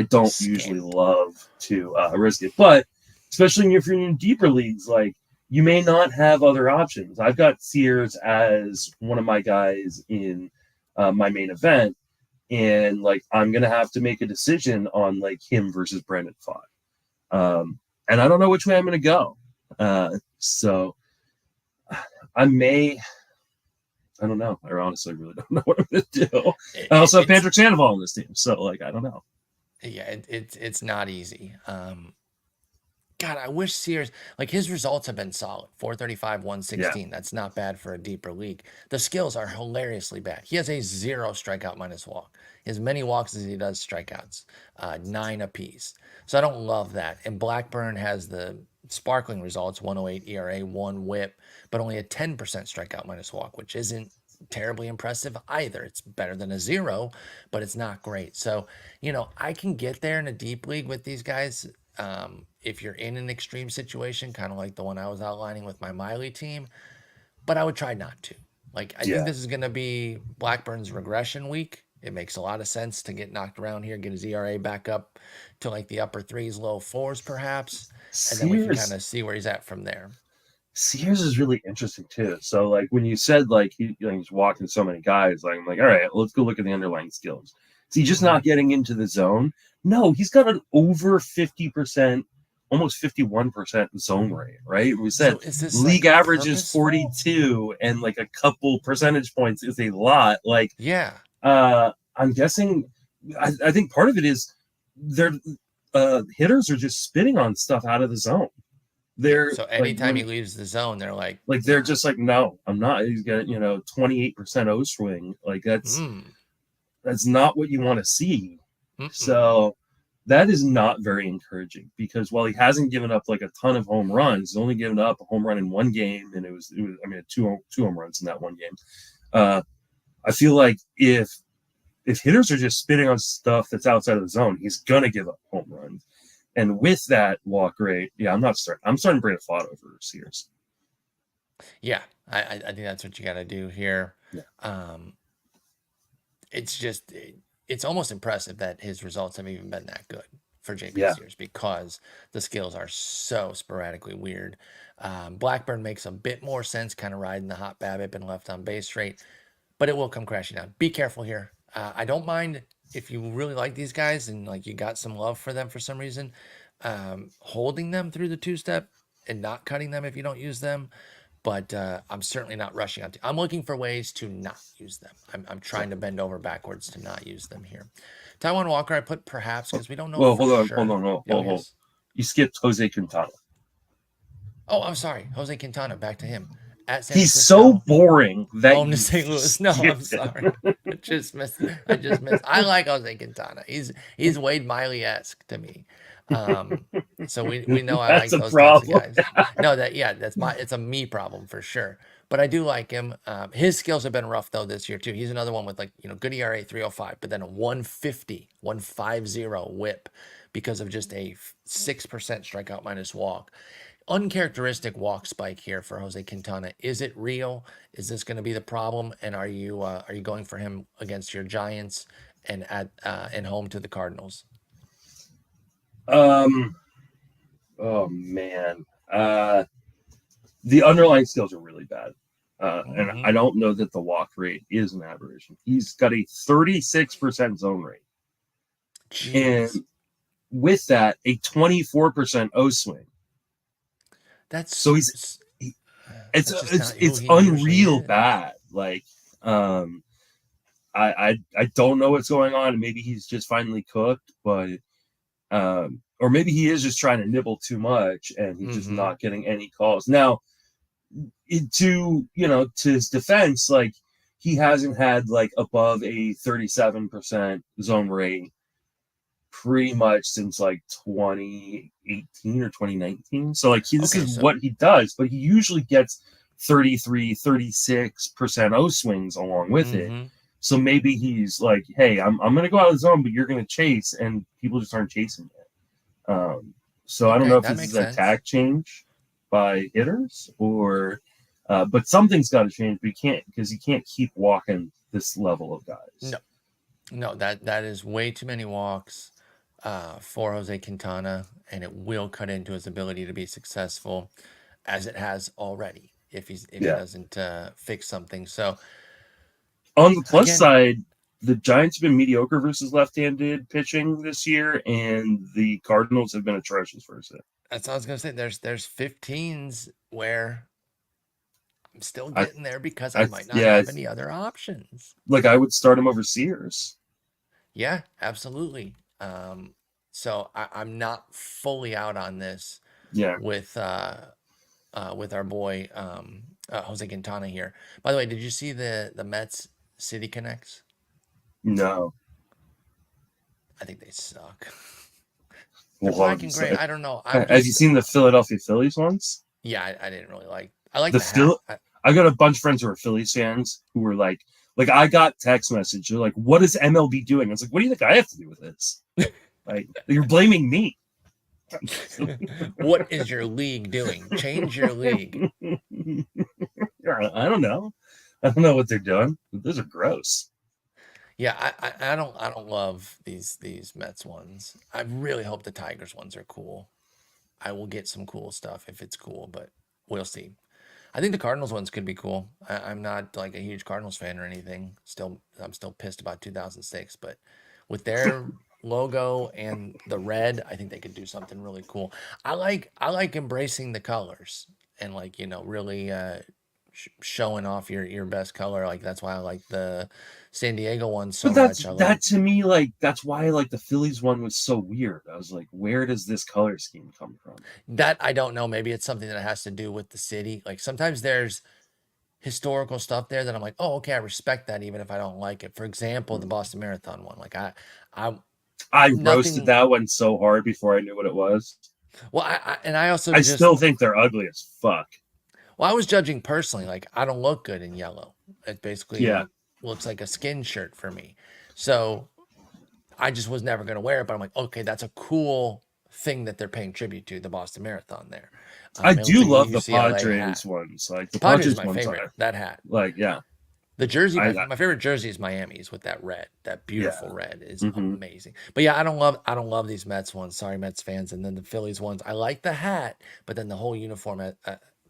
don't usually love to risk it. But especially if you're in deeper leagues, like you may not have other options. I've got Sears as one of my guys in my main event. And like I'm gonna have to make a decision on like him versus Brandon Pfaadt, and I don't know which way I'm gonna go. So I don't know. I honestly really don't know what I'm gonna do. I also have Patrick Sandoval on this team, so like I don't know. Yeah, it's not easy. God, I wish Sears, like his results have been solid. 435, 116. Yeah. That's not bad for a deeper league. The skills are hilariously bad. He has a 0 strikeout minus walk. He has many walks as he does strikeouts, 9 apiece. So I don't love that. And Blackburn has the sparkling results, 108 ERA, 1 whip, but only a 10% strikeout minus walk, which isn't terribly impressive either. It's better than a 0, but it's not great. So, I can get there in a deep league with these guys. If you're in an extreme situation, kind of like the one I was outlining with my Miley team, but I would try not to. Like, I think this is going to be Blackburn's regression week. It makes a lot of sense to get knocked around here, get his ERA back up to like the upper 3s, low 4s, perhaps. And then we can kind of see where he's at from there. Sears is really interesting too. So like when you said like he's walking so many guys, like I'm like, all right, let's go look at the underlying skills. Is he just not getting into the zone? No, he's got an over 50%, almost 51% zone rate, right? We said So is this league like average is purposeful? 42 and like a couple percentage points is a lot. Like Yeah. I'm guessing I think part of it is their hitters are just spitting on stuff out of the zone. Yeah. They're So like anytime he leaves the zone, they're like, they're just like, no, I'm not. He's got 28% O swing. Like that's not what you want to see. mm-mm. So that is not very encouraging because while he hasn't given up like a ton of home runs, he's only given up a home run in one game, and it was I mean two home runs in that one game. I feel like if hitters are just spitting on stuff that's outside of the zone, he's gonna give up home runs. And with that walk rate, yeah, I'm starting to bring a Pfaadt over Sears. Yeah. I think that's what you got to do here. Yeah. It's just, it's almost impressive that his results have even been that good for JP Yeah. Sears because the skills are so sporadically weird. Blackburn makes a bit more sense, kind of riding the hot BABIP and left on base rate, but it will come crashing down. Be careful here. I don't mind if you really like these guys and like you got some love for them for some reason, holding them through the two-step and not cutting them if you don't use them. But I'm certainly not rushing on. I'm looking for ways to not use them. I'm trying to bend over backwards to not use them here. Taiwan Walker, I put perhaps because we don't know Well, for sure. hold Oh, on. yes. You skipped Jose Quintana. Oh, I'm sorry. Jose Quintana, back to him. At San He's Francisco. so boring that Home to St. Louis. No, I'm sorry. I just missed. I like Jose Quintana. He's Wade Miley-esque to me. So we know I like those types of guys. No, it's a me problem for sure. But I do like him. His skills have been rough though this year too. He's another one with good ERA 305, but then a 150 whip because of just a 6% strikeout minus walk. Uncharacteristic walk spike here for Jose Quintana. Is it real? Is this going to be the problem? And are you going for him against your Giants and and home to the Cardinals? Oh man, the underlying skills are really bad, and I don't know that the walk rate is an aberration. He's got a 36% zone rate, Jeez. and with that, a 24% O swing. That's so it's unreal bad. Like, I don't know what's going on. Maybe he's just finally cooked, but or maybe he is just trying to nibble too much and he's just not getting any calls. Now, to his defense, like he hasn't had like above a 37% zone rate pretty much since like 2018 or 2019. So like this is what he does, but he usually gets 33-36% O swings along with it. So maybe he's like, hey, I'm gonna go out of the zone, but you're gonna chase, and people just aren't chasing it. So I don't know if this is a tack change by hitters or but something's got to change, but you can't keep walking this level of guys. No, that is way too many walks for Jose Quintana, and it will cut into his ability to be successful, as it has already if he doesn't fix something. So on the plus side, the Giants have been mediocre versus left-handed pitching this year, and the Cardinals have been atrocious versus it. That's what I was gonna say. There's 15s where I'm still getting there because I might not have any other options. Like I would start him over Sears. Yeah, absolutely. So I'm not fully out on this. Yeah. With our boy Jose Quintana here. By the way, did you see the Mets City Connects? No. I think they suck. Well, black and gray. I don't know. Have you seen the Philadelphia Phillies ones? Yeah, I didn't really like. I like I got a bunch of friends who are Phillies fans who were like I got text message. They're like, "What is MLB doing?" I was like, "What do you think I have to do with this?" Like, you're blaming me. What is your league doing? Change your league. I don't know. I don't know what they're doing. Those are gross. Yeah, I don't love these Mets ones. I really hope the Tigers ones are cool. I will get some cool stuff if it's cool, but we'll see. I think the Cardinals ones could be cool. I'm not like a huge Cardinals fan or anything. I'm still pissed about 2006, but with their logo and the red, I think they could do something really cool. I like embracing the colors and like really showing off your best color. Like that's why I like the San Diego one so But much. I that like to me, like that's why like the Phillies one was so weird. I was like, where does this color scheme come from? that. I don't know. Maybe it's something that has to do with the city. Like sometimes there's historical stuff there that I'm like, oh, okay, I respect that even if I don't like it. For example, the Boston Marathon one. Like I I roasted nothing. that one so hard before I knew what it was. Well, and I also I just still think they're ugly as fuck. well, I was judging personally. Like I don't look good in yellow. It Yeah. basically looks like a skin shirt for me. So I just was never going to wear it. But I'm like, okay, that's a cool thing that they're paying tribute to the Boston Marathon there. I It looks do like a love the UCLA Padres hat. ones. Like the Padres is Padres my ones favorite. are That hat. like, yeah. The jersey, I my favorite jersey is Miami's with that red. That yeah. beautiful red is Hmm. amazing. But yeah, I don't love these Mets ones. Sorry, Mets fans. And then the Phillies ones. I like the hat, but then the whole uniform,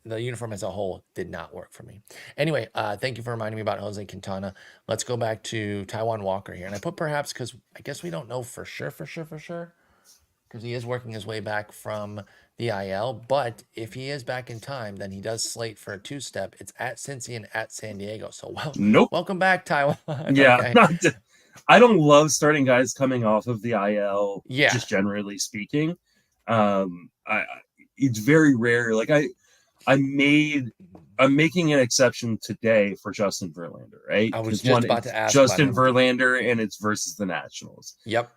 the uniform as a whole, did not work for me. Anyway, thank you for reminding me about Jose Quintana. Let's go back to Taiwan Walker here, and I put perhaps because I guess we don't know for sure, because he is working his way back from the IL. But if he is back in time, then he does slate for a two-step. It's at Cincy and at San Diego. So, Nope. welcome back, Taiwan. Yeah. Okay. I don't love starting guys coming off of the IL, Yeah. just generally speaking. I it's very rare. Like I'm making an exception today for Justin Verlander, right? I was Because just one, about it's to ask Justin about him. Verlander and it's versus the Nationals. Yep.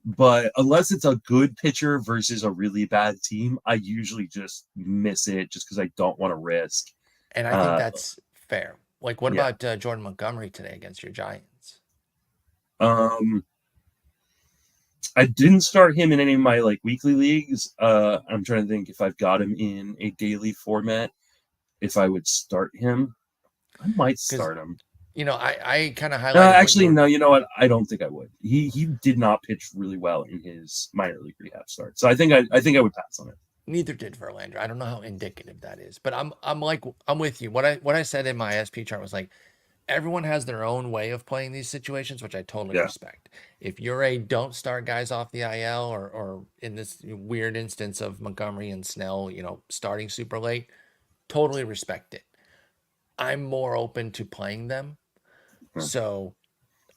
But unless it's a good pitcher versus a really bad team, I usually just miss it just because I don't want to risk. And I think that's fair. Like, what Yeah. about Jordan Montgomery today against your Giants? I didn't start him in any of my like weekly leagues. I'm trying to think if I've got him in a daily format. If I would start him, I might start him. I kind of highlighted. Actually, no. You know what? I don't think I would. He did not pitch really well in his minor league rehab start, so I think I would pass on it. Neither did Verlander. I don't know how indicative that is, but I'm with you. What I said in my SP chart was like, everyone has their own way of playing these situations, which I totally respect. If you're a don't start guys off the IL, or in this weird instance of Montgomery and Snell, starting super late, totally respect it. I'm more open to playing them, so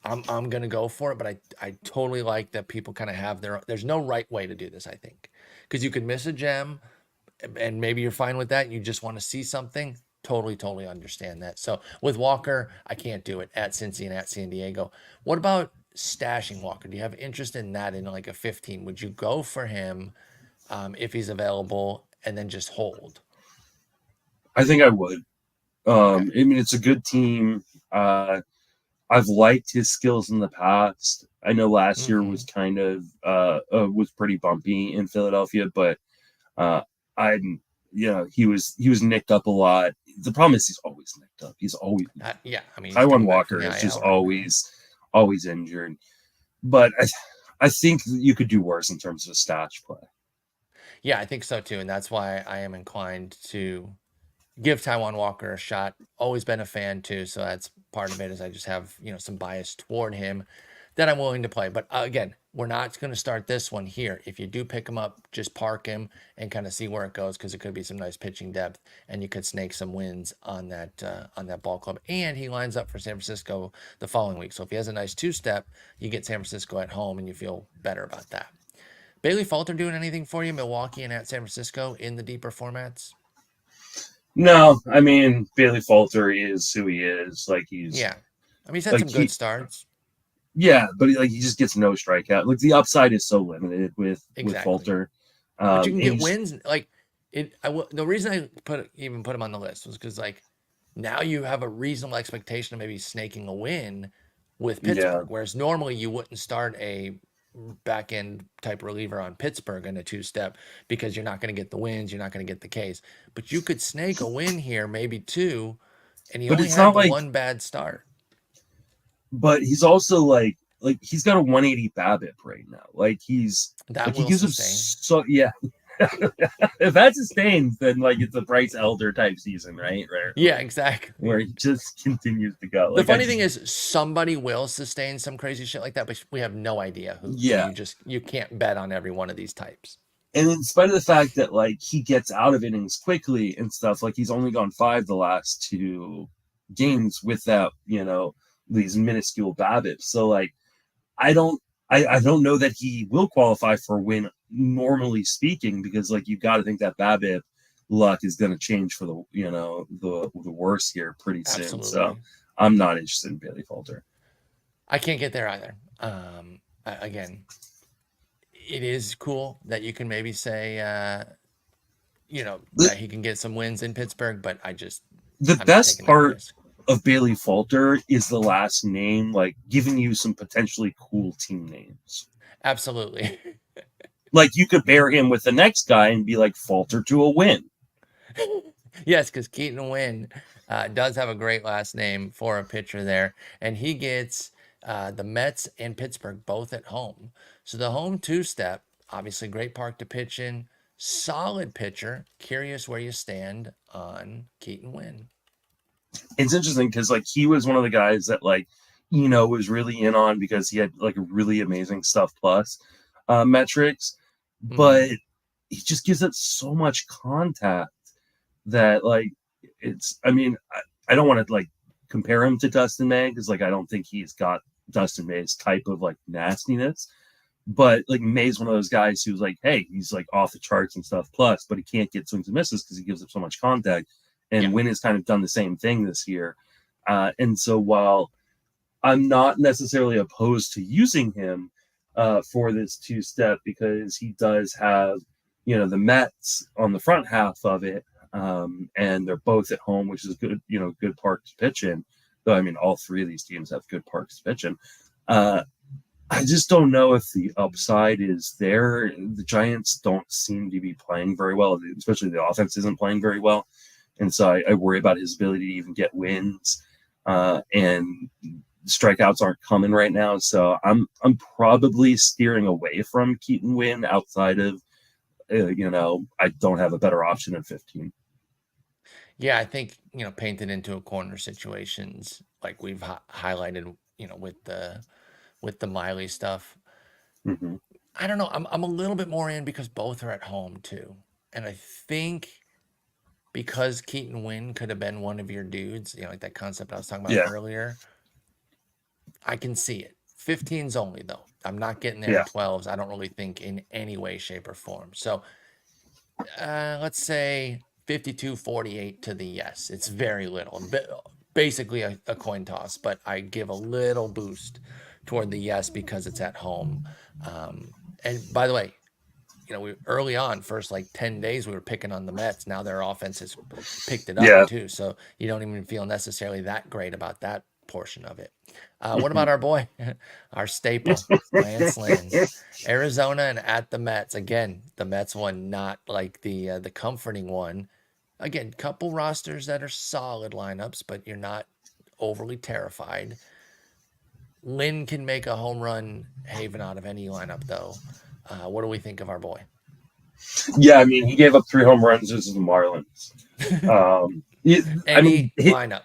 I'm gonna go for it. But I totally like that people kind of have their. There's no right way to do this, I think, because you could miss a gem, and maybe you're fine with that. You just want to see something. Totally understand that. So with Walker, I can't do it at Cincy and at San Diego. What about stashing Walker? Do you have interest in that in like a 15? Would you go for him if he's available and then just hold? I think I would. Okay. I mean, it's a good team. I've liked his skills in the past. I know last year was kind of was pretty bumpy in Philadelphia, but he was nicked up a lot. The problem is he's always nicked up. He's always yeah. I mean, Taiwan Walker is just always injured. But I think you could do worse in terms of a stash play. Yeah, I think so too, and that's why I am inclined to give Taiwan Walker a shot. Always been a fan too, so that's part of it. Is I just have some bias toward him that I'm willing to play. But again, we're not going to start this one here. If you do pick him up, just park him and kind of see where it goes, because it could be some nice pitching depth, and you could snake some wins on that ball club. And he lines up for San Francisco the following week. So if he has a nice two-step, you get San Francisco at home, and you feel better about that. Bailey Falter doing anything for you, Milwaukee and at San Francisco in the deeper formats? No, I mean Bailey Falter is who he is. Like he's I mean, he's had some good starts. Yeah, but he just gets no strikeout. Like the upside is so limited with Falter. But you can get wins. Like the reason I even put him on the list was because like now you have a reasonable expectation of maybe snaking a win with Pittsburgh, whereas normally you wouldn't start a back end type reliever on Pittsburgh in a two-step because you're not going to get the wins, you're not going to get the Ks. But you could snake a win here, maybe two, and he only had one bad start. But he's also like he's got a 180 BABIP right now. Like he gives him if that sustains, then like it's a Bryce Elder type season, right? Yeah, exactly. Where he just continues to go. The Like funny thing is, somebody will sustain some crazy shit like that, but we have no idea who. yeah. So you can't bet on every one of these types. And in spite of the fact that like he gets out of innings quickly and stuff, like he's only gone 5 the last 2 games with that, these minuscule BABIPs. So like I don't I don't know that he will qualify for a win, normally speaking, because like you've got to think that BABIP luck is going to change for the worse here pretty soon. Absolutely. So I'm not interested in Bailey Falter. I can't get there either. Again, it is cool that you can maybe say, that he can get some wins in Pittsburgh, but I'm best part of Bailey Falter is the last name, like giving you some potentially cool team names. Absolutely. Like you could pair him with the next guy and be like Falter to a win. Yes, because Keaton Wynn does have a great last name for a pitcher there, and he gets the Mets and Pittsburgh both at home. So the home 2-step, obviously great park to pitch in, solid pitcher. Curious where you stand on Keaton Wynn. It's interesting because like he was one of the guys that like was really in on because he had like a really amazing Stuff Plus metrics, but he just gives it so much contact that like it's. I mean, I don't want to like compare him to Dustin May because like I don't think he's got Dustin May's type of like nastiness, but like May's one of those guys who's like, hey, he's like off the charts and Stuff Plus, but he can't get swings and misses because he gives up so much contact. And Wynn has kind of done the same thing this year. And so while I'm not necessarily opposed to using him for this 2-step because he does have, the Mets on the front half of it, and they're both at home, which is good, good park to pitch in. Though, I mean, all 3 of these teams have good parks to pitch in. I just don't know if the upside is there. The Giants don't seem to be playing very well, especially the offense isn't playing very well. And so I worry about his ability to even get wins, and strikeouts aren't coming right now. So I'm probably steering away from Keaton Wynn outside of, I don't have a better option at 15. Yeah, I think, painted into a corner situations like we've highlighted, with the Miley stuff. Mm-hmm. I don't know. I'm a little bit more in because both are at home too. And I think because Keaton Wynn could have been one of your dudes, like that concept I was talking about earlier, I can see it. 15s only, though. I'm not getting there in 12s. I don't really think in any way, shape, or form. So let's say 52-48 to the yes. It's very little. Basically a coin toss, but I give a little boost toward the yes because it's at home. And by the way, we early on, first like 10 days, we were picking on the Mets. Now their offense has picked it up too. So you don't even feel necessarily that great about that portion of it. What about our boy, our staple, Lance Lynn, Arizona and at the Mets? Again, the Mets one, not like the comforting one. Again, couple rosters that are solid lineups, but you're not overly terrified. Lynn can make a home run haven out of any lineup, though. What do we think of our boy? Yeah, I mean, he gave up 3 home runs versus the Marlins. Lineup.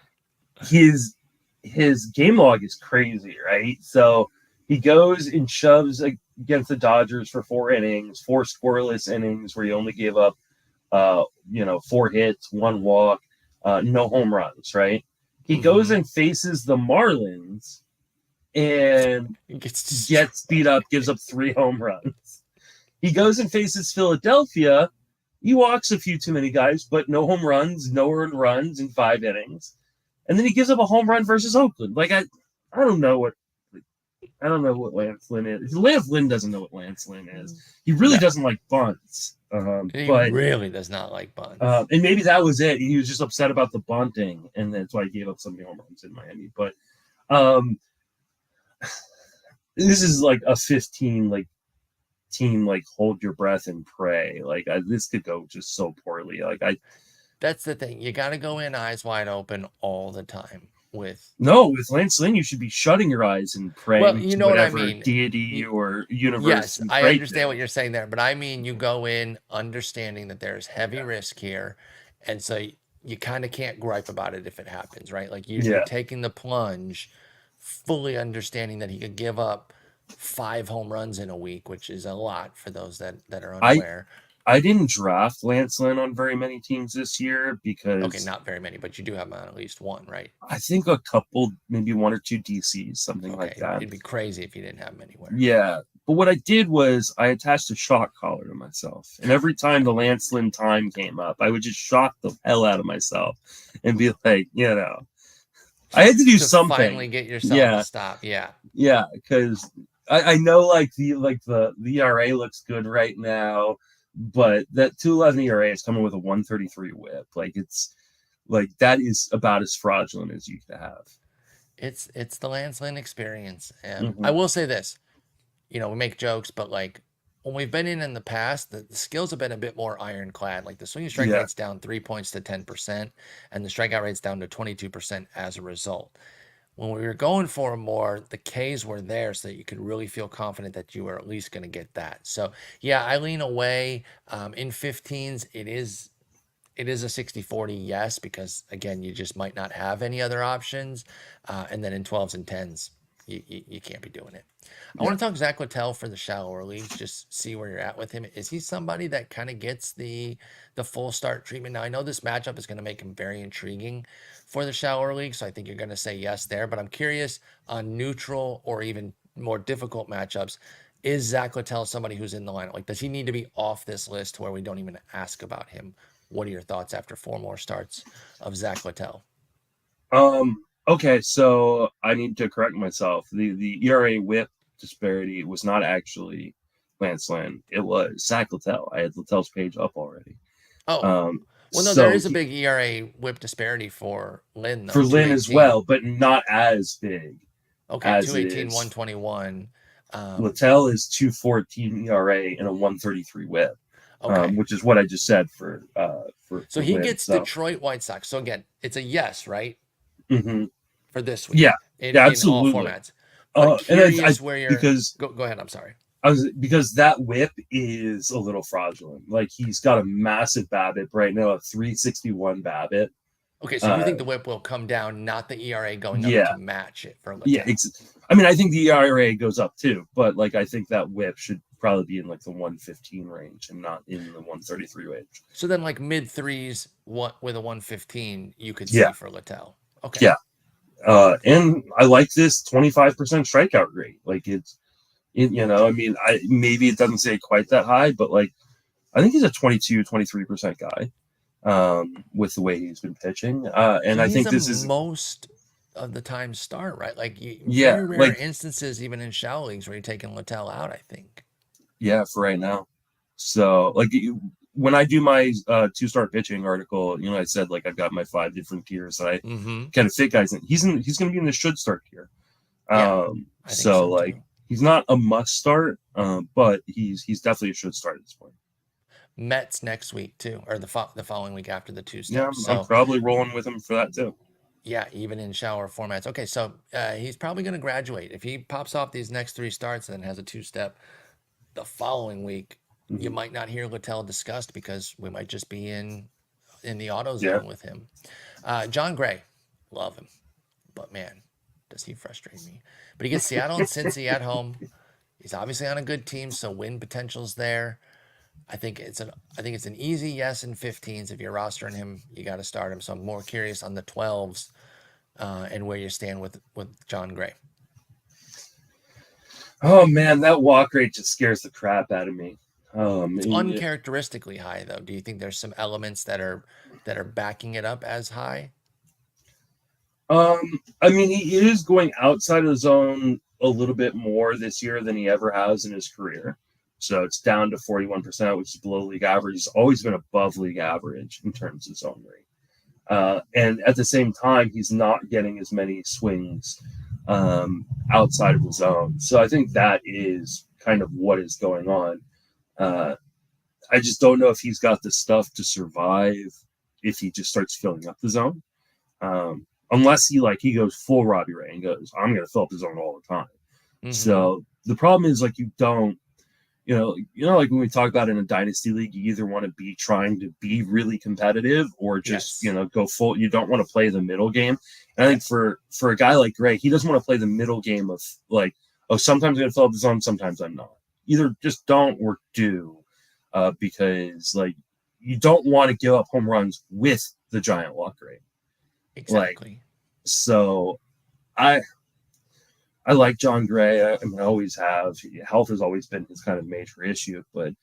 His game log is crazy, right? So he goes and shoves against the Dodgers for 4 innings, 4 scoreless innings where he only gave up, 4 hits, 1 walk, no home runs, right? He goes and faces the Marlins and gets beat up, gives up 3 home runs. He goes and faces Philadelphia. He walks a few too many guys, but no home runs, no earned runs in 5 innings. And then he gives up a home run versus Oakland. Like I don't know what Lance Lynn is. Lance Lynn doesn't know what Lance Lynn is. He really doesn't like bunts. He really does not like bunts. And maybe that was it. He was just upset about the bunting, and that's why he gave up so many home runs in Miami. But this is like a 15 team, hold your breath and pray. This could go just so poorly. That's the thing. You got to go in eyes wide open all the time. with. No, with Lance Lynn, you should be shutting your eyes and Well, praying you to know what I whatever mean. deity or universe Yes, you I pray understand to. what you're saying there, but I mean, you go in understanding that there's heavy risk here, and so you kind of can't gripe about it if it happens, right? Like you're Yeah, taking the plunge, fully understanding that he could give up 5 home runs in a week, which is a lot for those that are I unaware. I didn't draft Lance Lynn on very many teams this year Okay, because not very many, but you do have him on at least one, right? I think a couple, maybe one or two DCs, something like Okay, that. it'd be crazy if you didn't have him anywhere. Yeah. But what I did was I attached a shock collar to myself. And every time the Lance Lynn time came up, I would just shock the hell out of myself and be like, I had to do To finally something. get yourself to Yeah. stop, yeah. Yeah. Because I know the ERA looks good right now, but that 2.11 ERA is coming with a 133 whip. Like it's like that is about as fraudulent as you could have. It's the Lance Lynn experience. I Hmm. will say this, we make jokes, but like when we've been in the past, the skills have been a bit more ironclad. Like the swinging strike Yeah. rate's down 3 points to 10%, and the strikeout rate's down to 22% as a result. When we were going for more, the Ks were there so that you could really feel confident that you were at least going to get that. So yeah, I lean away. In 15s, it is a 60-40 yes, because again, you just might not have any other options. And then in 12s and 10s, you can't be doing it. I Yeah. want to talk Zach Latel for the shallower leagues, just see where you're at with him. Is he somebody that kind of gets the full start treatment? Now I know this matchup is going to make him very intriguing for the shallower league, so I think you're going to say yes there. But I'm curious on neutral or even more difficult matchups. Is Zach Latel somebody who's in the lineup? Like, does he need to be off this list to where we don't even ask about him? What are your thoughts after 4 more starts of Zach Latel? Okay, so I need to correct myself. The ERA whip disparity was not actually Lance Lynn. It was Zach Latel. I had Latel's page up already. Oh, Um, well, no, there so is a big ERA whip disparity for Lynn, though. for Lynn as 218. well, but not as big Okay, as it 218, is. 121. Latel is 2.14 ERA and a 1.33 whip, Okay. which is what I just said for So for he Lynn. gets So Detroit White Sox. So again, it's a yes, right? mhm. For this week Yeah, yeah, in all absolutely. formats. But And I curious where you're. because Go ahead. I'm sorry. because that whip is a little fraudulent. Like he's got a massive BABIP right now, a 361 BABIP. Okay, so you Uh, think the whip will come down, not the ERA going up yeah, to match it for yeah. Latel? I mean, I think the ERA goes up too, but like I think that whip should probably be in like the 115 range and not in the 133 range. So then, like mid threes, what with a 115, you could Yeah, see for Latel. Okay. yeah. And I like this 25% strikeout rate. Like I mean, maybe it doesn't say quite that high, but like I think he's a 23% guy with the way he's been pitching. And I He's think a this is, most of the time start, right? Like yeah, very rare like, instances, even in shallow leagues, where you're taking Latel out. I think. yeah, for right now. So, like, when I do my two-start pitching article, I said, like, I've got my 5 different tiers that I Mm-hmm. kind of fit guys in. He's going to be in the should start tier. Yeah, I think So, so like, too. he's not a must start, but he's definitely a should start at this point. Mets next week too, or the following week after the two Yeah, steps. I'm So probably rolling with him for that too. yeah, even in shower formats. Okay, so he's probably going to graduate if he pops off these next 3 starts and then has a 2-step the following week. You Mhm. might not hear Latel discussed because we might just be in the auto Yeah. zone with him. John Gray, love him, but man, does he frustrate me. But he gets Seattle and Cincy at home. He's obviously on a good team, so win potential's there. I think it's an easy yes in 15s. If you're rostering him, you got to start him. So I'm more curious on the 12s and where you stand with John Gray. Oh man, that walk rate just scares the crap out of me. It's uncharacteristically high, though. Do you think there's some elements that are backing it up as high? I mean, he is going outside of the zone a little bit more this year than he ever has in his career. So it's down to 41%, which is below league average. He's always been above league average in terms of zone rate. And at the same time, he's not getting as many swings outside of the zone. So I think that is kind of what is going on. I just don't know if he's got the stuff to survive if he just starts filling up the zone. unless he goes full Robbie Ray and goes, I'm going to fill up the zone all the time. Mhm. So the problem is, like, you don't, like when we talk about in a dynasty league, you either want to be trying to be really competitive or just, Yes. go full. You don't want to play the middle game. And I think for a guy like Gray, he doesn't want to play the middle game of like, oh, sometimes I'm going to fill up the zone, sometimes I'm not. Either just don't or do, because like you don't want to give up home runs with the giant walk rate. Exactly. So I like John Gray. I mean, I always have. Health has always been his kind of major issue, but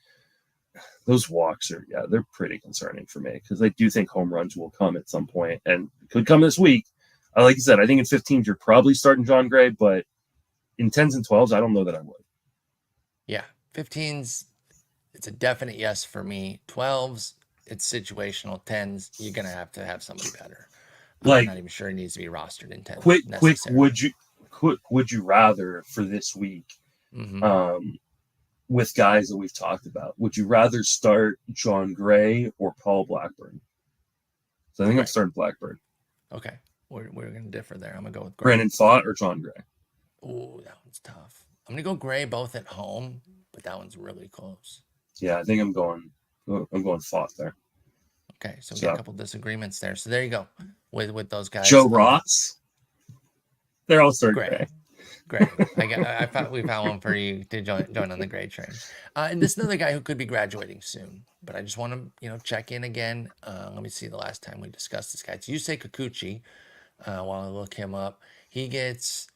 those walks they're pretty concerning for me because I do think home runs will come at some point and could come this week. Like you said, I think in 15s you're probably starting John Gray, but in 10s and 12s, I don't know that I would. Yeah, 15s, it's a definite yes for me. 12s, it's situational. 10s, you're gonna have to have somebody better. I'm not even sure he needs to be rostered in 10. Quick, would you rather for this week, with guys that we've talked about, would you rather start John Gray or Paul Blackburn? So I think I'm starting Blackburn. Okay, we're gonna differ there. I'm gonna go with Gray. Brandon Pfaadt or John Gray? Oh, that one's tough. I'm gonna go Gray both at home, but that one's really close. Yeah, I think I'm going Pfaadt there. Okay, so we got a couple disagreements there. So there you go with those guys. Joe Ross. They're all starting Gray. Great. We found one for you to join on the Gray train. And this is another guy who could be graduating soon, but I just want to check in again. Let me see the last time we discussed this guy. It's Yusei Kikuchi. While I look him up, he gets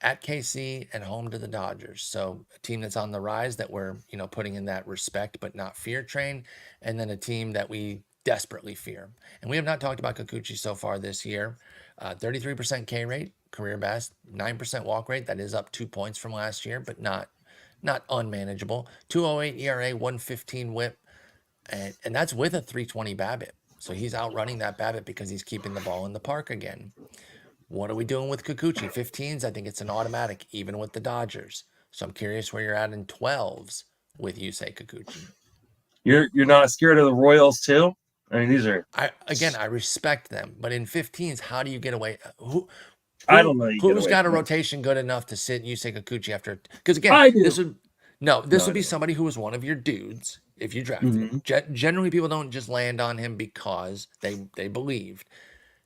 at KC and home to the Dodgers. So a team that's on the rise that we're putting in that respect but not fear train, and then a team that we desperately fear. And we have not talked about Kikuchi so far this year. 33% K rate, career best. 9% walk rate, that is up 2 points from last year, but not unmanageable. 2.08 ERA, 115 WHIP, and that's with a 320 BABIP. So he's outrunning that BABIP because he's keeping the ball in the park again. What are we doing with Kikuchi? 15s, I think it's an automatic, even with the Dodgers. So I'm curious where you're at in 12s with Yusei Kikuchi. You're not scared of the Royals too? I mean, these are. I respect them, but in 15s, how do you get away? I don't know. Who's got a rotation good enough to sit Yusei Kikuchi after? Because again, this would be somebody who was one of your dudes if you drafted him. Generally, people don't just land on him because they believed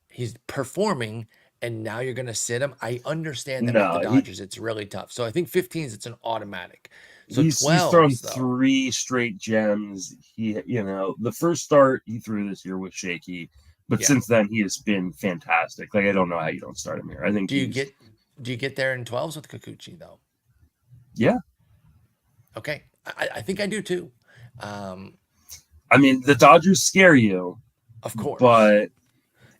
he's performing, and now you're going to sit him. I understand that with the Dodgers, it's really tough. So I think 15s, it's an automatic. So he's thrown 3 straight gems. The first start he threw this year was shaky, but since then he has been fantastic. Like, I don't know how you don't start him here. I think. Do you get there in 12s with Kikuchi though? Yeah. Okay, I think I do too. I mean, the Dodgers scare you, of course, but.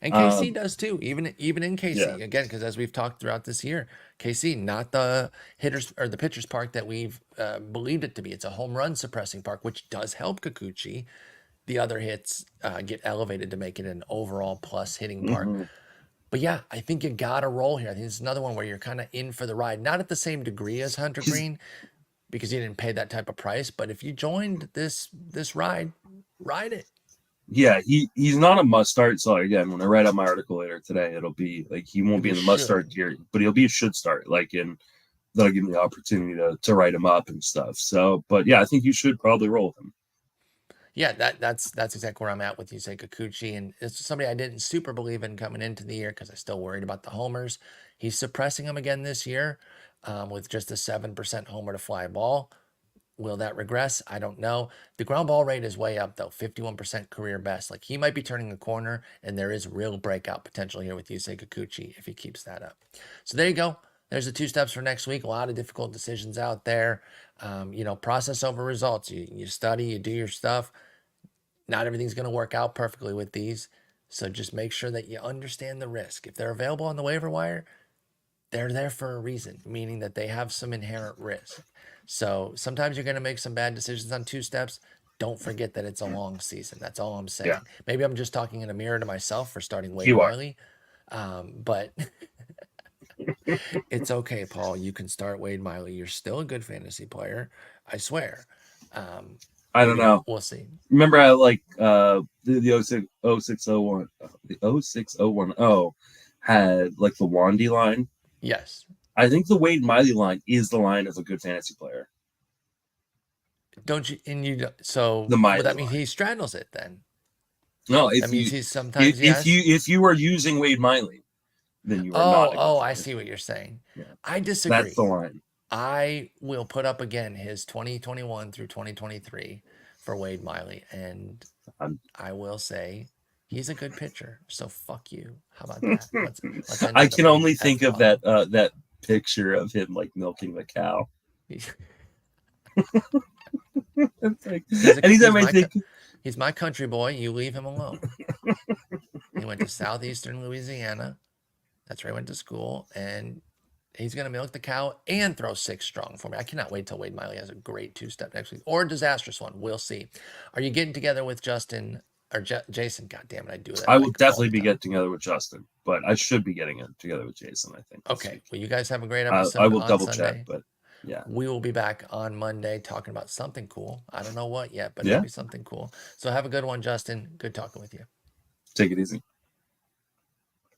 And KC does too, even in KC again, because as we've talked throughout this year, KC not the hitters or the pitchers park that we've believed it to be. It's a home run suppressing park, which does help Kikuchi. The other hits get elevated to make it an overall plus hitting park. But yeah, I think you got to roll here. I think it's another one where you're kind of in for the ride, not at the same degree as Hunter Greene, because you didn't pay that type of price. But if you joined this ride it. Yeah, he's not a must start. So again, when I write up my article later today, it'll be like he won't be in the must start tier, but he'll be a should start. Like, and that'll give me the opportunity to write him up and stuff. So, but yeah, I think you should probably roll him. Yeah, that's exactly where I'm at with Yusei Kikuchi, and it's somebody I didn't super believe in coming into the year because I still worried about the homers. He's suppressing them again this year with just a 7% homer to fly ball. Will that regress? I don't know. The ground ball rate is way up, though. 51% career best. Like, he might be turning a corner, and there is real breakout potential here with Yusei Kikuchi if he keeps that up. So there you go. There's the 2 steps for next week. A lot of difficult decisions out there. Process over results. You study, you do your stuff. Not everything's going to work out perfectly with these. So just make sure that you understand the risk. If they're available on the waiver wire, they're there for a reason, meaning that they have some inherent risk. So sometimes you're going to make some bad decisions on 2 steps. Don't forget that it's a long season. That's all I'm saying. Yeah. Maybe I'm just talking in a mirror to myself for starting Wade Miley. But it's okay, Paul. You can start Wade Miley. You're still a good fantasy player. I swear. I don't know. We'll see. Remember I like the 0601 the 06010 had like the Wandy line. Yes. I think the Wade Miley line is the line of a good fantasy player. Don't you? And you so The Miley well, that means line. he straddles it then. No, That means he's sometimes if you are using Wade Miley, then you are not a good Oh, I player. see what you're saying. Yeah. I disagree. That's the line. I will put up again his 2021 through 2023 for Wade Miley, and I will say he's a good pitcher. So fuck you. How about that? Let's end I with a can big only think F of that picture of him like milking the cow. It's like, anytime I think he's my country boy, you leave him alone. He went to southeastern Louisiana. That's where he went to school, and he's going to milk the cow and throw 6 strong for me. I cannot wait till Wade Miley has a great 2-step next week, or a disastrous one. We'll see. Are you getting together with Justin or Jason? God damn it, I do that. I will definitely be getting together with Justin, but I should be getting together with Jason, I think. Okay. Well, you guys have a great episode. I will on double Sunday. check, but yeah. We will be back on Monday talking about something cool. I don't know what yet, but it'll be something cool. So have a good one, Justin. Good talking with you. Take it easy.